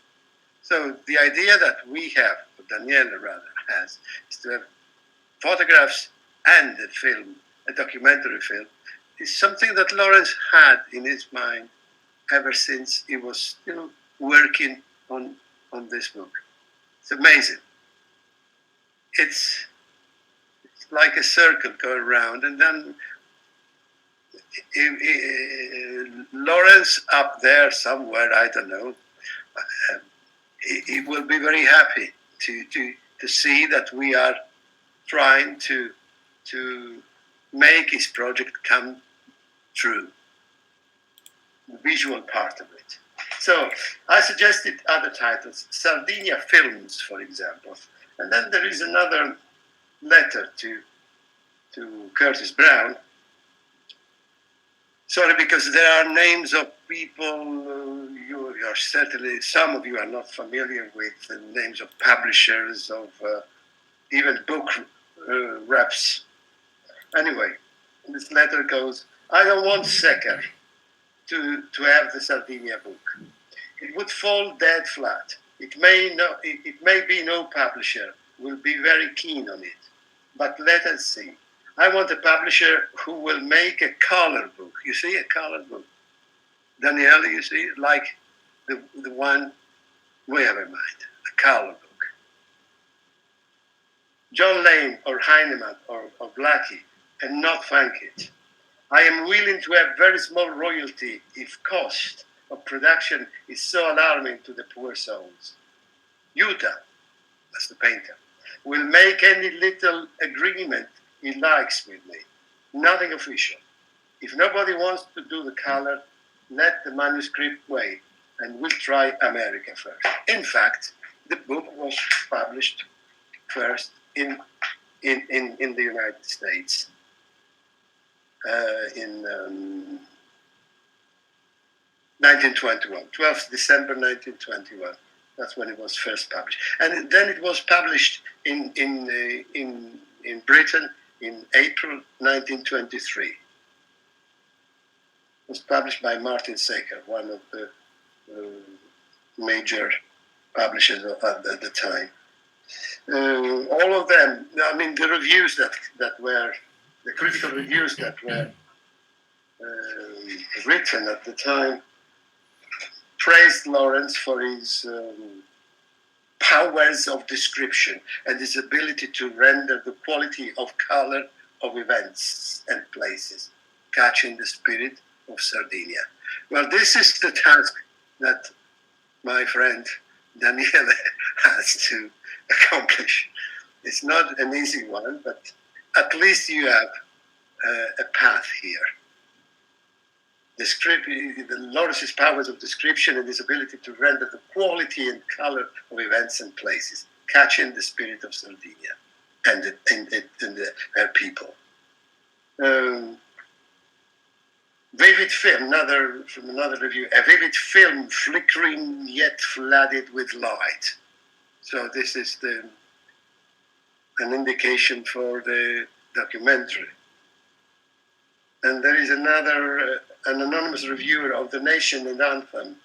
So the idea that we have, or Daniele rather has, is to have photographs and a film, a documentary film, is something that Lawrence had in his mind ever since he was still working on this book. It's amazing. It's like a circle go around, and then Lawrence up there somewhere, I don't know, he will be very happy to see that we are trying to make his project come true, the visual part of it. So I suggested other titles, Sardinia Films, for example. And then there is another letter to Curtis Brown. Sorry, because there are names of people you are certainly, some of you are not familiar with, the names of publishers, of even book reps. Anyway, this letter goes, I don't want Secker to have the Sardinia book. It would fall dead flat. It may be no publisher will be very keen on it, but let us see. I want a publisher who will make a color book. You see, a color book. Daniele, you see, like the one we have in mind, a color book. John Lane or Heinemann or Blackie, and not funk it. I am willing to have very small royalty if cost of production is so alarming to the poor souls. Utah, that's the painter, will make any little agreement he likes with me. Nothing official. If nobody wants to do the color, let the manuscript wait, and we'll try America first. In fact, the book was published first in the United States in 1921, 12th December 1921. That's when it was first published, and then it was published in Britain in April 1923. It was published by Martin Secker, one of the major publishers at the time. All of them, I mean, the reviews that were, the critical reviews that were written at the time praised Lawrence for his powers of description and his ability to render the quality of color of events and places, catching the spirit of Sardinia. Well, this is the task that my friend Daniele has to accomplish. It's not an easy one, but at least you have a path here. Lawrence's powers of description and his ability to render the quality and color of events and places, catching the spirit of Sardinia and her people. Vivid film, from another review, a vivid film flickering yet flooded with light. So this is an indication for the documentary. And there is an anonymous reviewer of The Nation and Anthem,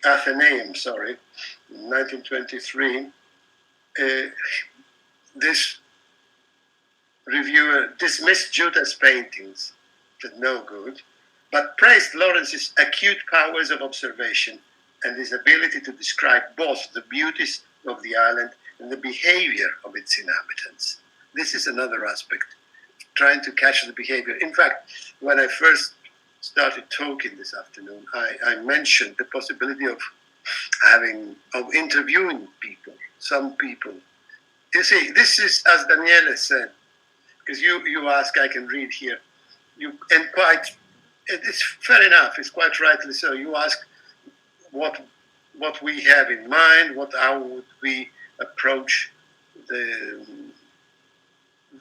Athenaeum, in 1923. This reviewer dismissed Judah's paintings, said no good, but praised Lawrence's acute powers of observation and his ability to describe both the beauties of the island and the behavior of its inhabitants. This is another aspect, trying to catch the behavior. In fact, when I first started talking this afternoon, I mentioned the possibility of interviewing people, some people. You see, this is, as Daniele said, because you ask, I can read here, it's fair enough, it's quite rightly so. You ask what we have in mind, how would we approach the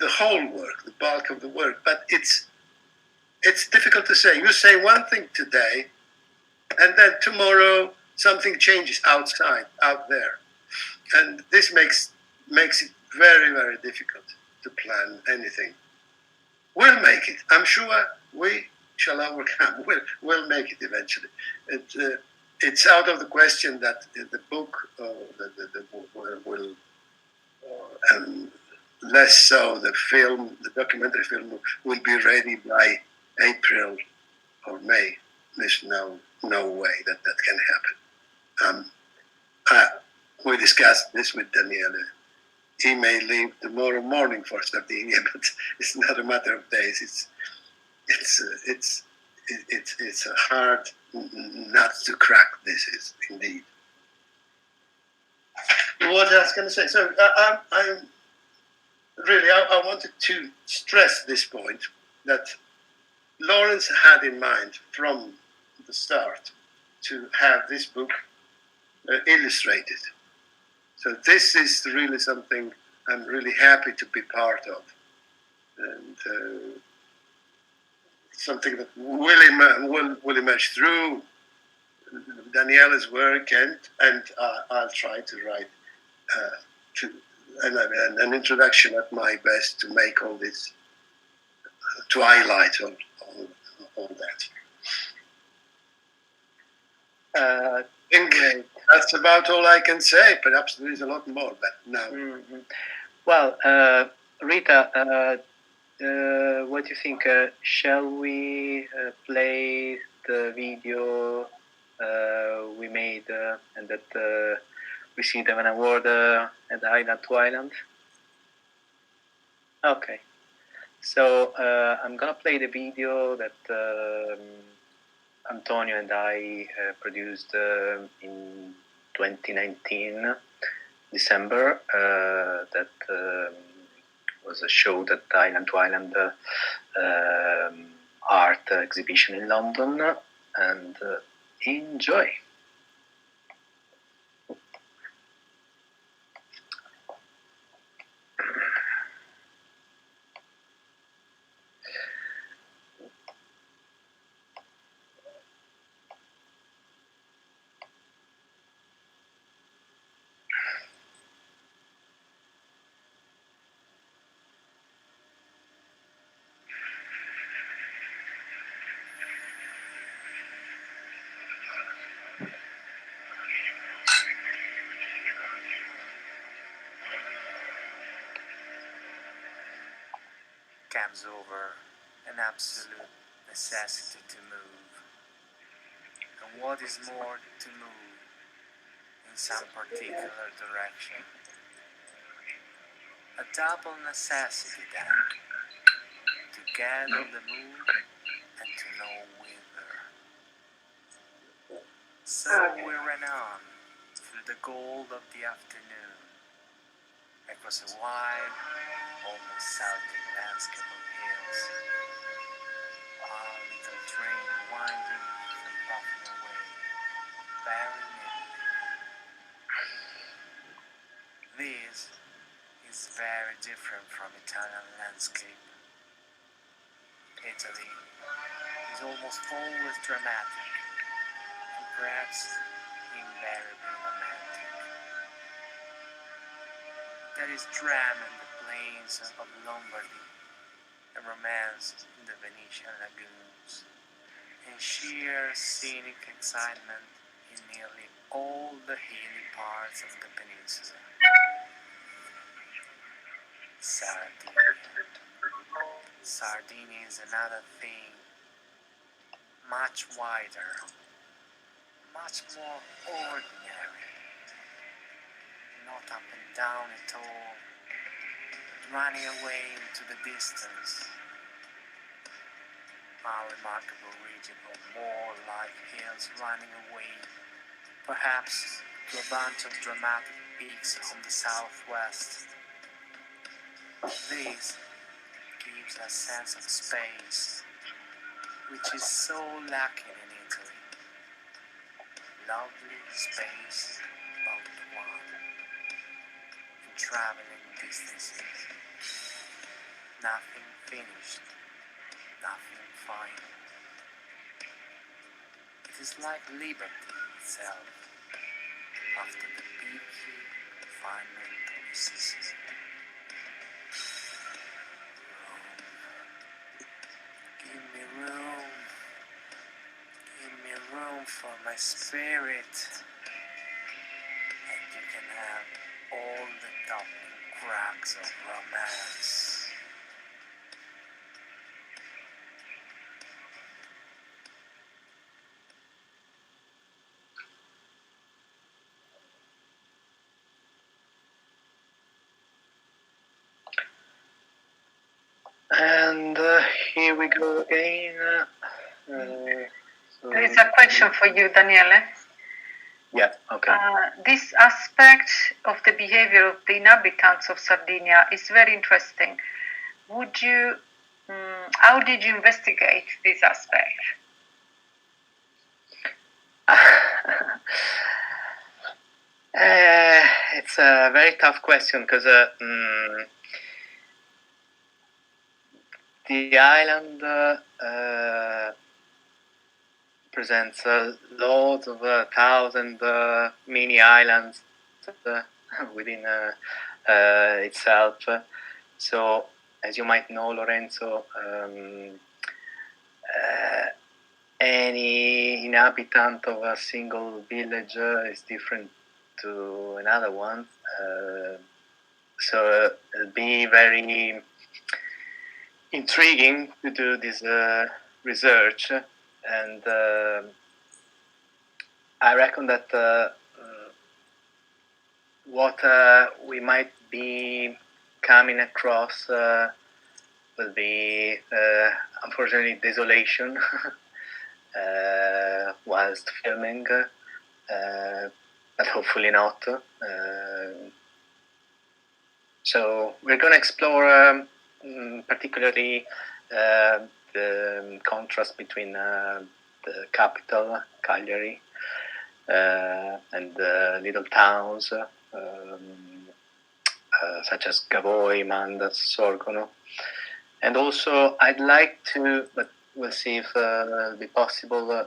whole work, the bulk of the work, but it's difficult to say. You say one thing today, and then tomorrow something changes out there, and this makes it very, very difficult to plan anything. We'll make it. I'm sure we shall overcome. We'll make it eventually. It's out of the question that the book will less so the documentary film will be ready by April or May. There's no way that can happen. We discussed this with Daniele. he may leave tomorrow morning for Sardinia, but it's not a matter of days. It's a hard nut to crack. This is indeed. What else can I say? So I wanted to stress this point that Lawrence had in mind from the start to have this book illustrated. So this is really something I'm really happy to be part of, and something that will emerge through Daniele's work, and I'll try to write an introduction at my best to make all this, to highlight all that. I think that's about all I can say. Perhaps there is a lot more, but now. Mm-hmm. Well, Rita, what do you think? Shall we play the video we made and that received an award at Island to Island? Okay. So I'm gonna play the video that Antonio and I produced in 2019, December. That was a show at Island to Island art exhibition in London, and enjoy. Comes over an absolute necessity to move, and what is more, to move in some particular direction. A double necessity then, to get on the move and to know whither. So we ran on through the gold of the afternoon, across a wide, almost Celtic landscape of hills. Our little train winding and puffing away, very neatly. This is very different from Italian landscape. Italy is almost always dramatic, and perhaps invariably romantic. There is drama in the plains of Lombardy, and romance in the Venetian lagoons, and sheer scenic excitement in nearly all the hilly parts of the peninsula. Sardinia is another thing, much wider, much more ordinary, not up and down at all, running away into the distance. Our remarkable region of moor-like hills running away, perhaps to a bunch of dramatic peaks on the southwest. This gives a sense of space, which is so lacking in Italy. Lovely space about one, and traveling distances. Nothing finished, nothing final. It is like liberty itself, after the peaky confinement of Sicily. Give me room for my spirit, and you can have all the topping cracks of romance. And here we go again. There is a question for you, Daniele. Yeah, okay. This aspect of the behavior of the inhabitants of Sardinia is very interesting. How did you investigate this aspect? It's a very tough question because the island presents loads of thousand mini islands within itself. So, as you might know, Lorenzo, any inhabitant of a single village is different to another one. So it'll be very intriguing to do this research, and I reckon that what we might be coming across will be unfortunately desolation whilst filming, but hopefully not. So we're going to explore particularly the contrast between the capital, Cagliari, and little towns such as Gavoi, Mandas, Sorgono. And also I'd like to, but we'll see if it'll be possible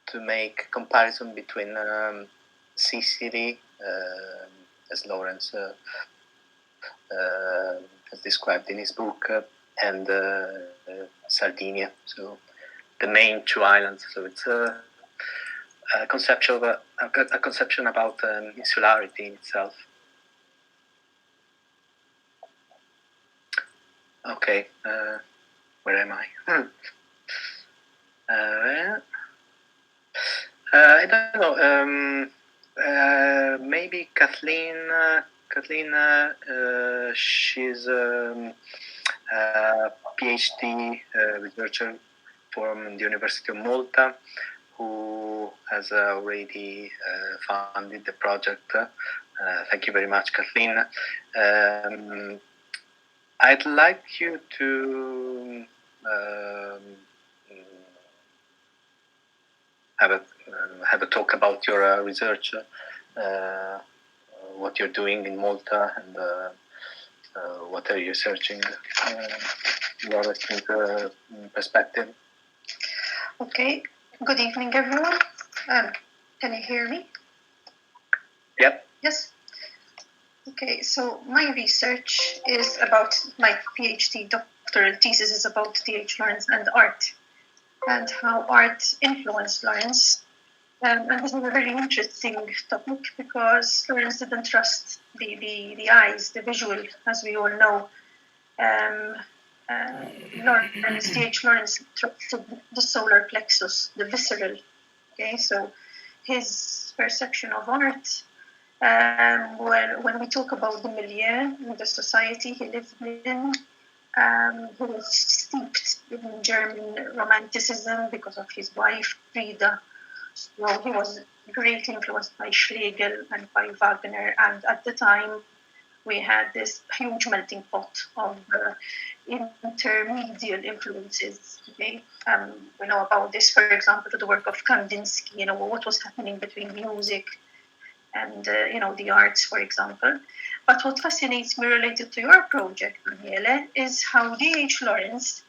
to make comparison between Sicily, as Lawrence has described in his book, and Sardinia, so the main two islands. So it's a conception about insularity in itself. Okay, where am I? I don't know. Maybe Kathleen. She's a PhD researcher from the University of Malta, who has already funded the project. Thank you very much, Kathleen. I'd like you to have a talk about your research, what you're doing in Malta, and what are you searching, your perspective. Okay, good evening, everyone. Can you hear me? Yep. Yes. Okay, so my research is about, my PhD doctoral thesis is about D.H. Lawrence and art, and how art influenced Lawrence. And this is a very interesting topic because Lawrence didn't trust the eyes, the visual, as we all know. D.H. Lawrence trusted the solar plexus, the visceral. Okay, so his perception of art, when we talk about the milieu, the society he lived in, he was steeped in German romanticism because of his wife, Rita. So he was greatly influenced by Schlegel and by Wagner, and at the time we had this huge melting pot of intermedial influences. Okay, we know about this, for example, the work of Kandinsky. You know what was happening between music and the arts, for example. But what fascinates me related to your project, Daniele, is how D.H. Lawrence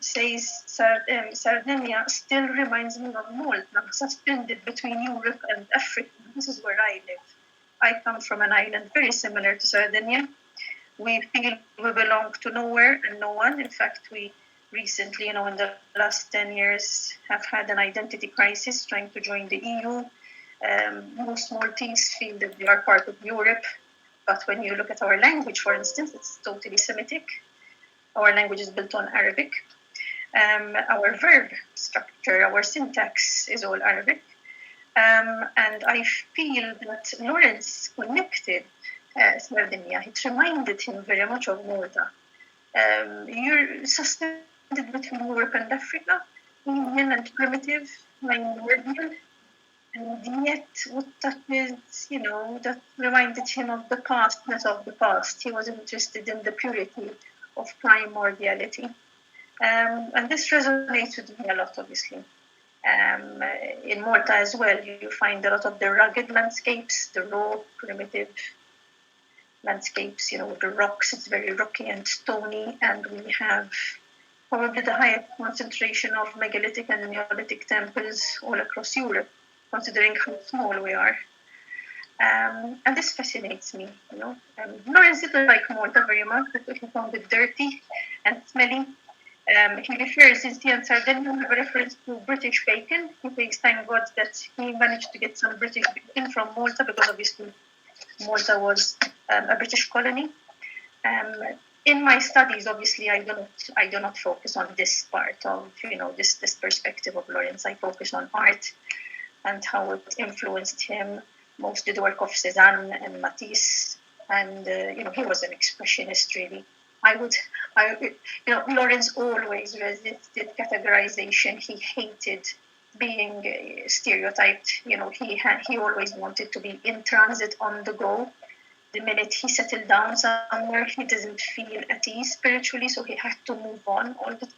says Sardinia still reminds me of Malta, suspended between Europe and Africa. This is where I live. I come from an island very similar to Sardinia. We feel we belong to nowhere and no one. In fact, we recently, in the last 10 years, have had an identity crisis trying to join the EU. Most Maltese feel that they are part of Europe. But when you look at our language, for instance, it's totally Semitic. Our language is built on Arabic. Our verb structure, our syntax is all Arabic. And I feel that Lawrence connected Sardinia. It reminded him very much of Malta. You're suspended between Europe and Africa, Indian and primitive, primordial, and yet what touches, that reminded him of the pastness of the past. He was interested in the purity of primordiality. And this resonates with me a lot, obviously. In Malta as well, you find a lot of the rugged landscapes, the raw, primitive landscapes, the rocks. It's very rocky and stony, and we have probably the highest concentration of megalithic and Neolithic temples all across Europe, considering how small we are. And this fascinates me, Lawrence didn't like Malta very much because he found it dirty and smelly. He refers in Sea and Sardinia with a reference to British bacon. He thinks, thank God, that he managed to get some British bacon from Malta, because obviously Malta was a British colony. In my studies, obviously, I do not focus on this part of this perspective of Lawrence. I focus on art and how it influenced him, mostly the work of Cézanne and Matisse, and he was an expressionist, really. Lawrence always resisted categorization. He hated being stereotyped. He always wanted to be in transit, on the go. The minute he settled down somewhere, he doesn't feel at ease spiritually, so he had to move on all the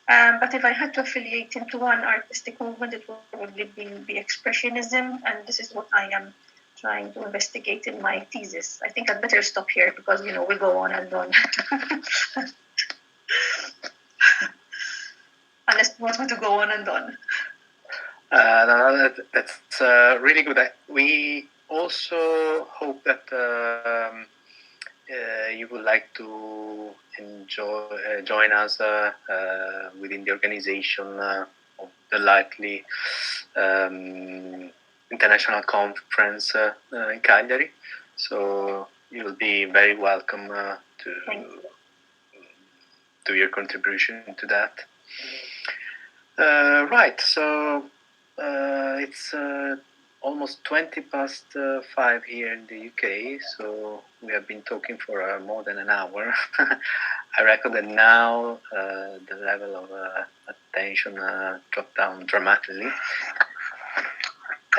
time. But if I had to affiliate him to one artistic movement, it would probably be Expressionism, and this is what I am trying to investigate in my thesis. I think I'd better stop here because, we'll go on and on. Unless you want me to go on and on. No, that's really good. We also hope that you would like to join us within the organization of the likely international conference in Cagliari. So you will be very welcome to your contribution to that. Right, so it's almost 20 past 5 here in the UK, so we have been talking for more than an hour. I reckon that now the level of attention dropped down dramatically.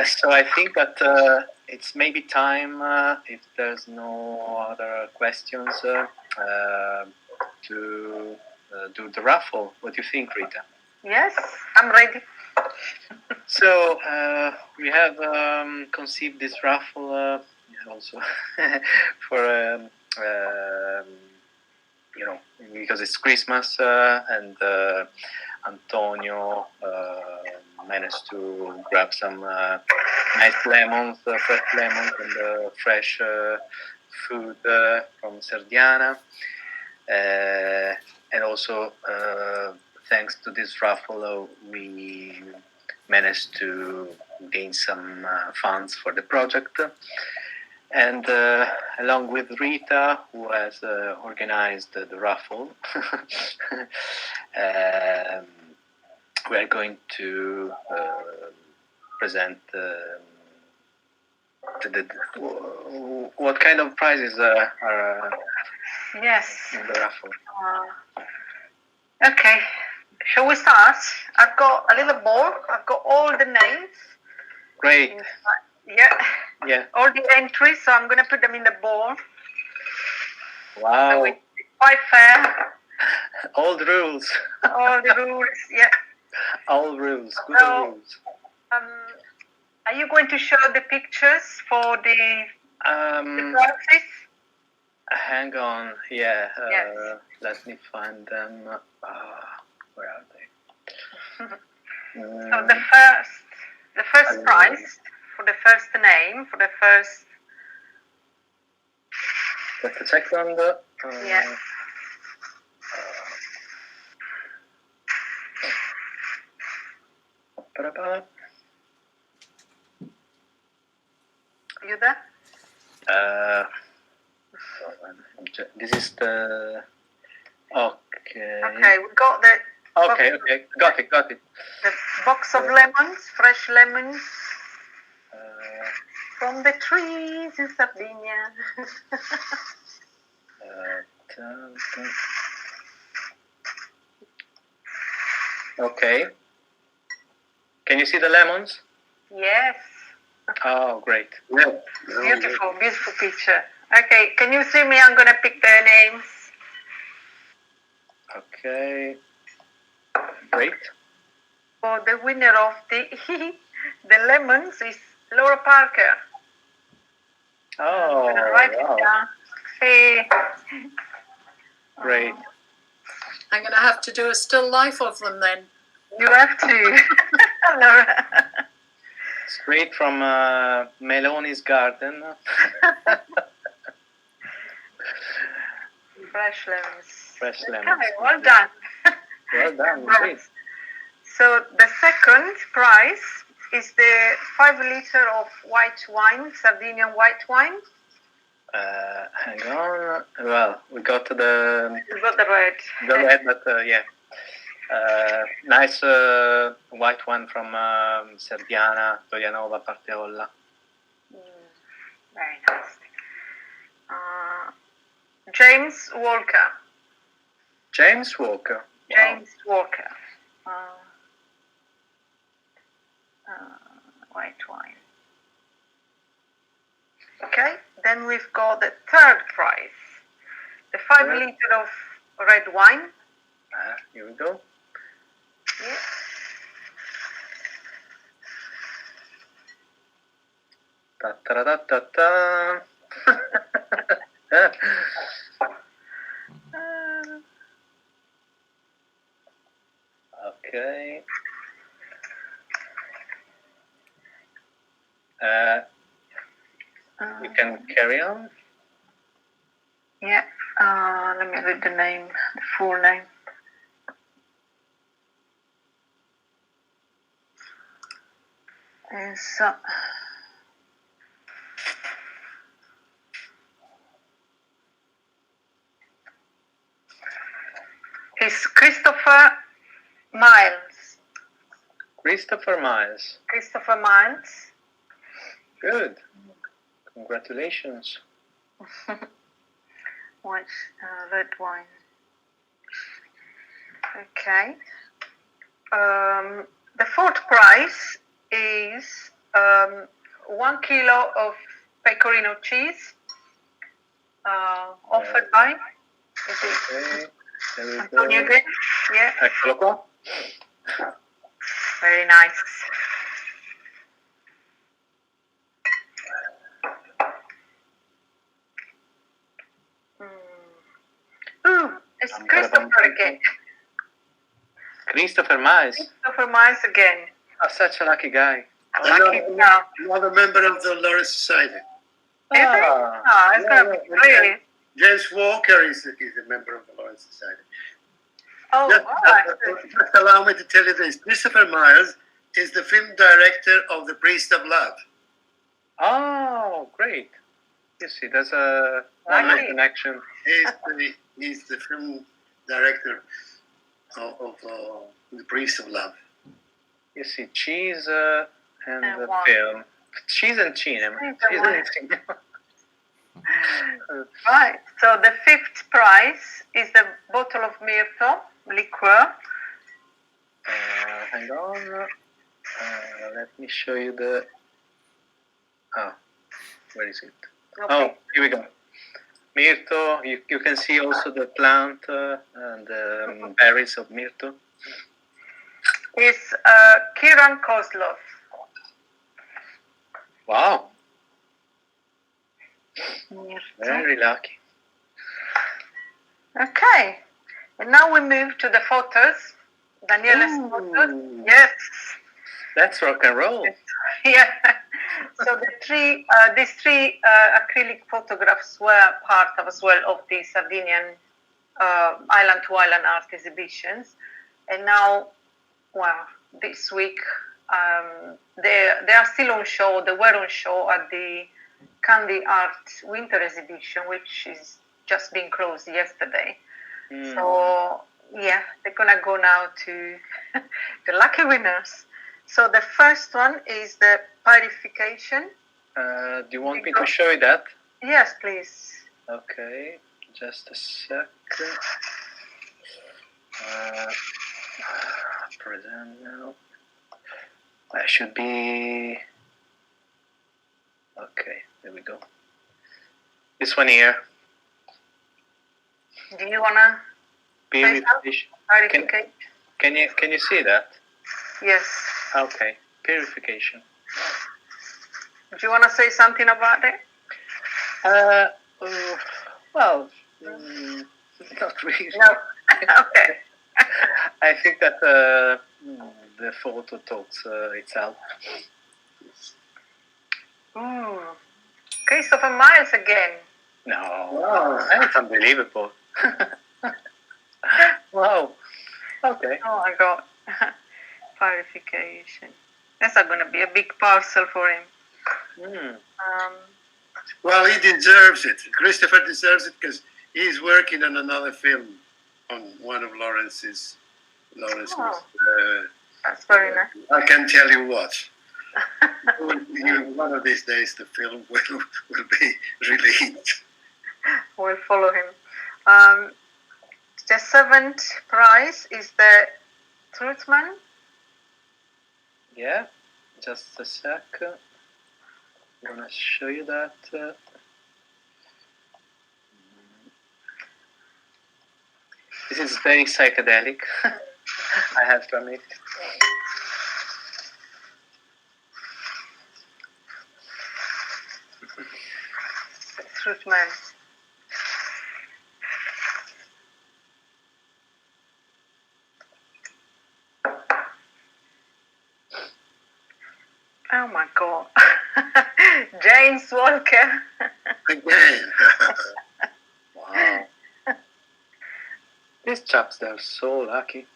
So I think that it's maybe time, if there's no other questions, to do the raffle. What do you think, Rita? Yes, I'm ready. So we have conceived this raffle also for because it's Christmas and Antonio managed to grab some nice lemons, fresh lemons, and fresh food from Sardinia, and also thanks to this raffle we managed to gain some funds for the project. And along with Rita, who has organized the raffle, we are going to present what kind of prizes are Yes. in the raffle. Okay. Shall we start? I've got a little board. I've got all the names. Great. Yeah. All the entries, so I'm going to put them in the board. Wow. So it's quite fair. All the rules. All the rules, yeah. All rules. Good rules. Are you going to show the pictures for the prizes? Hang on. Yeah. Yes. Let me find them. Where are they? So the first prize for the first name, for the first. Just a second. Yes. Are you there? This is the. Okay. Okay, we got the. Okay. Got it. The box of lemons, fresh lemons. From the trees in Sardinia. Okay. Can you see the lemons? Yes. Oh, great. Yeah. Beautiful, beautiful picture. Okay, can you see me? I'm gonna pick their names. Okay. Great. For the winner of the the lemons is Laura Parker. Oh, I'm gonna write wow. it down. Hey. Great. I'm going to have to do a still life of them then. You have to, Laura. Straight from Maloney's garden. Fresh lemons. Fresh lemons. Okay, well done. Well done, great. So the second prize is the 5 liter of white wine, Sardinian white wine. Hang on. Well, we got the You got the red. red, but yeah. Nice white one from Serdiana, Toglianova, Parteolla. Very nice. James Walker. James Walker. Wow. James Walker. White wine. Okay, then we've got the third prize. The 5 liter of red wine. Here we go. Yeah. Ta-ta-da-da-da-da. Okay. You can carry on. Yeah. Let me read the name, the full name. So, it's Christopher Miles. Christopher Miles. Christopher Miles. Good. Congratulations. White red wine. Okay. The fourth prize is 1 kilo of pecorino cheese, offered by. Is it Okay. There we Antonio go. again? Yeah. Eccolo qua. Very nice. Ooh, it's Christopher again. Christopher Miles. Christopher Miles again. Oh, such a lucky guy. Lucky now. Another member of the Lawrence Society. Is it? Oh, it's gonna be really. James Walker is a member of the Lawrence Society. Oh, Just, all right. just allow me to tell you this. Christopher Miles is the film director of The Priest of Love. Oh, great. You see, there's a Lucky. nice connection. He's the film director of The Priest of Love. You see, cheese and the wine. film. Cheese and cinema. Cheese and Cheese wine. and cinema. Right. So the fifth prize is the bottle of Myrto liqueur. Hang on. Let me show you the. Oh, where is it? Okay. Oh, here we go. Myrto. You can see also the plant and the berries of myrto. It's Kiran Kozlov. Wow, Myrto. very lucky. Okay. And now we move to the photos. Daniele's photos. Yes. That's rock and roll. Yeah. So these three acrylic photographs were part of as well of the Sardinian island to island art exhibitions, and now, well, this week they are still on show. They were on show at the Candy Art Winter Exhibition, which is just being closed yesterday. So yeah, they're gonna go now to the lucky winners. So the first one is the purification. Do you want me to show you that? Yes, please. Okay, just a sec. Present now. I should be. Okay, there we go. This one here. Do you wanna Purification. clarificate? Can you see that? Yes. Okay, purification. Do you wanna say something about it? Well, not really. No. Okay. I think that the photo talks itself. Christopher Miles again. No, Wow. that's unbelievable. Wow. Okay. Oh my god. Clarification. That's not gonna be a big parcel for him. Well, he deserves it. Christopher deserves it because he's working on another film on one of Lawrence's. That's very nice. I can tell you what. One of these days, the film will be released. We'll follow him. The seventh prize is the Truthman. Yeah. Just a sec. I'm gonna show you that. This is very psychedelic. I have to admit. Truthman. Oh my god. James Walker. Again. Wow. These chaps, they're so lucky.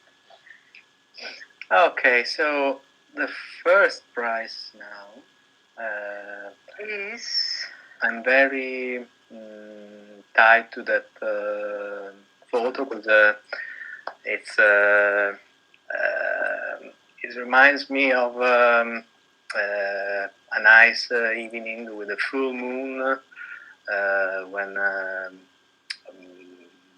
Okay, so the first prize now. Is I'm very tied to that photo because it reminds me of a nice evening with a full moon when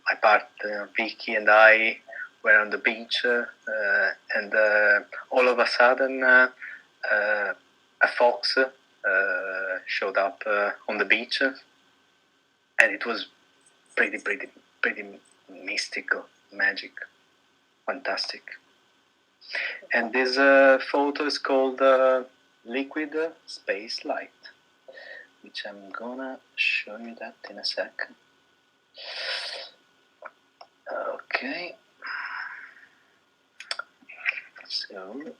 my partner Vicky and I were on the beach and all of a sudden a fox showed up on the beach, and it was pretty mystical, magic, fantastic. And this photo is called Liquid Space Light, which I'm gonna show you that in a second. Okay. So.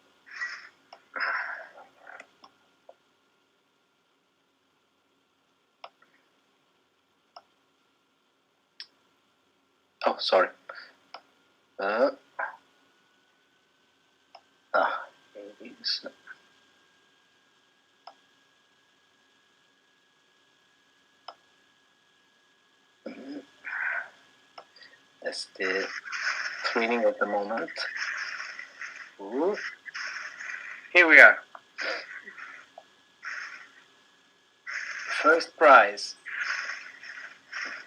Oh, sorry. Maybe it's not. That's the thrilling of the moment. Ooh. Here we are. First prize.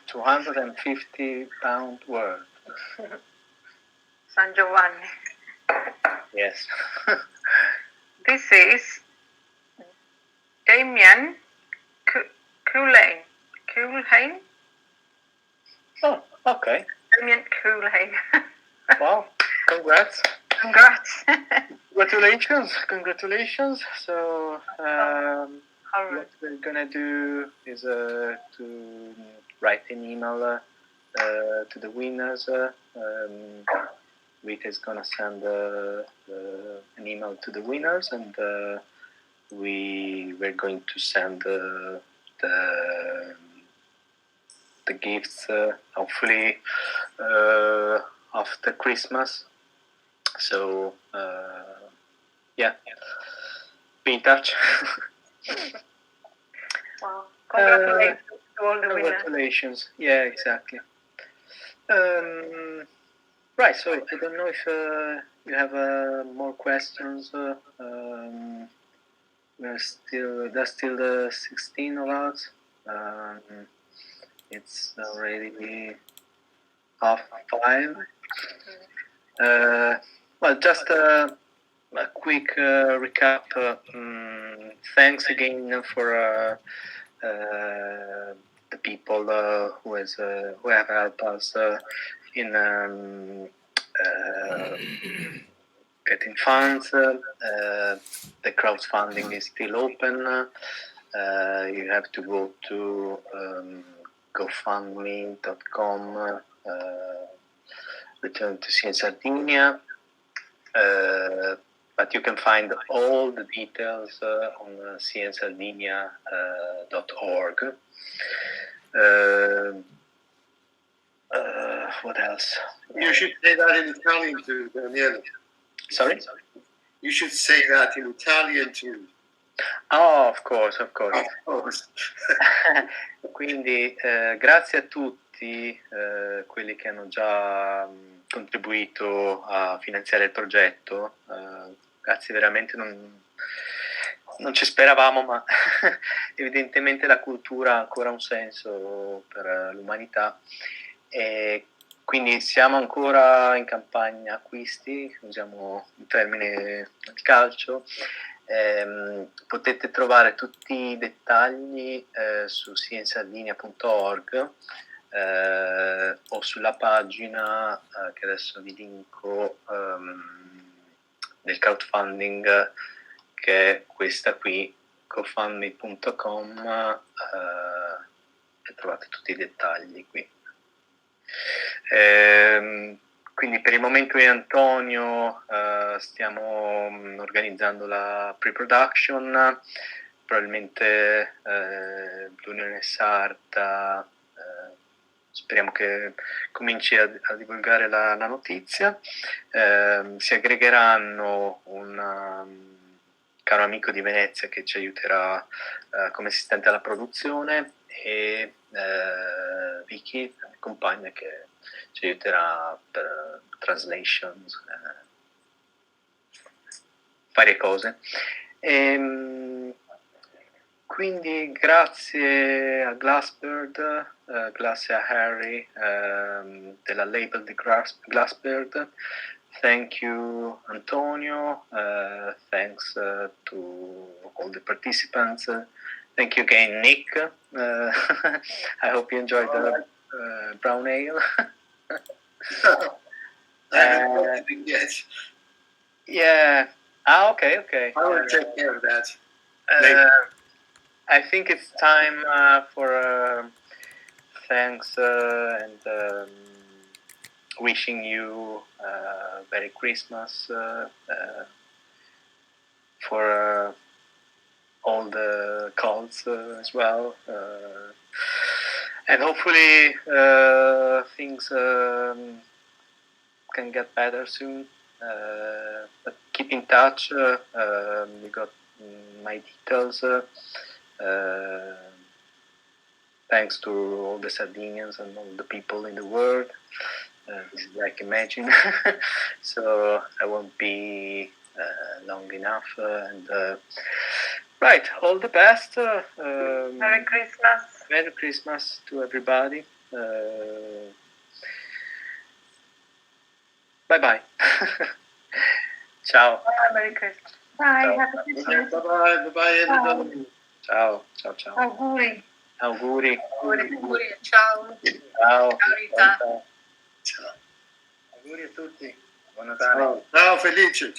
£250 worth. San Giovanni. Yes. This is Damien Culhane. Culhane? Oh, okay. Damien Culhane. Wow, congrats. Congrats. Congratulations. So, what we're gonna do is to write an email to the winners. Rita is gonna send an email to the winners, and we're going to send the gifts hopefully after Christmas. So yeah, be in touch. Wow. Congratulations to all the winners. Congratulations. Yeah, exactly. Right, so I don't know if you have more questions. There's still the 16 of us. It's already 5:30. Well, just a quick recap. Thanks again for the people who have helped us in getting funds. The crowdfunding is still open. You have to go to GoFundMe.com. Return to Sea and Sardinia. But you can find all the details on seaandsardinia.org. What else? You should say that in Italian too, Daniele. Sorry? You should say that in Italian too. Oh, of course. Of course. Quindi grazie a tutti quelli che hanno già contribuito a finanziare il progetto. Grazie veramente, non ci speravamo, ma evidentemente la cultura ha ancora un senso per l'umanità. E quindi siamo ancora in campagna acquisti, usiamo il termine del calcio. Potete trovare tutti i dettagli su seaandsardinia.org o sulla pagina che adesso vi linko del crowdfunding, che è questa qui, gofundme.com, e trovate tutti i dettagli qui. Quindi per il momento io e Antonio stiamo organizzando la pre-production, probabilmente l'Unione Sarta speriamo che cominci a divulgare la notizia. Si aggregheranno un caro amico di Venezia che ci aiuterà come assistente alla produzione e Vicky, la mia compagna, che ci aiuterà per translations, varie cose. Quindi grazie a Glassbird, grazie a Harry della label di Glassbird. Thank you, Antonio. Thanks to all the participants. Thank you again, Nick. I hope you enjoyed the brown ale. Yes. Yeah. Okay. I will take care of that. I think it's time for thanks and wishing you Merry Christmas for all the calls as well. And hopefully things can get better soon. But keep in touch. You got my details. Thanks to all the Sardinians and all the people in the world. This is like Imagine. So I won't be long enough. Right, all the best. Merry Christmas. Merry Christmas to everybody. Bye. Ciao. Merry Christmas. Bye. Happy Christmas. Bye, everybody. Ciao. Auguri. Auguri. Ciao. Ciao. Rita. Ciao. Auguri a tutti. Buon Natale. Ciao, felice. Ciao.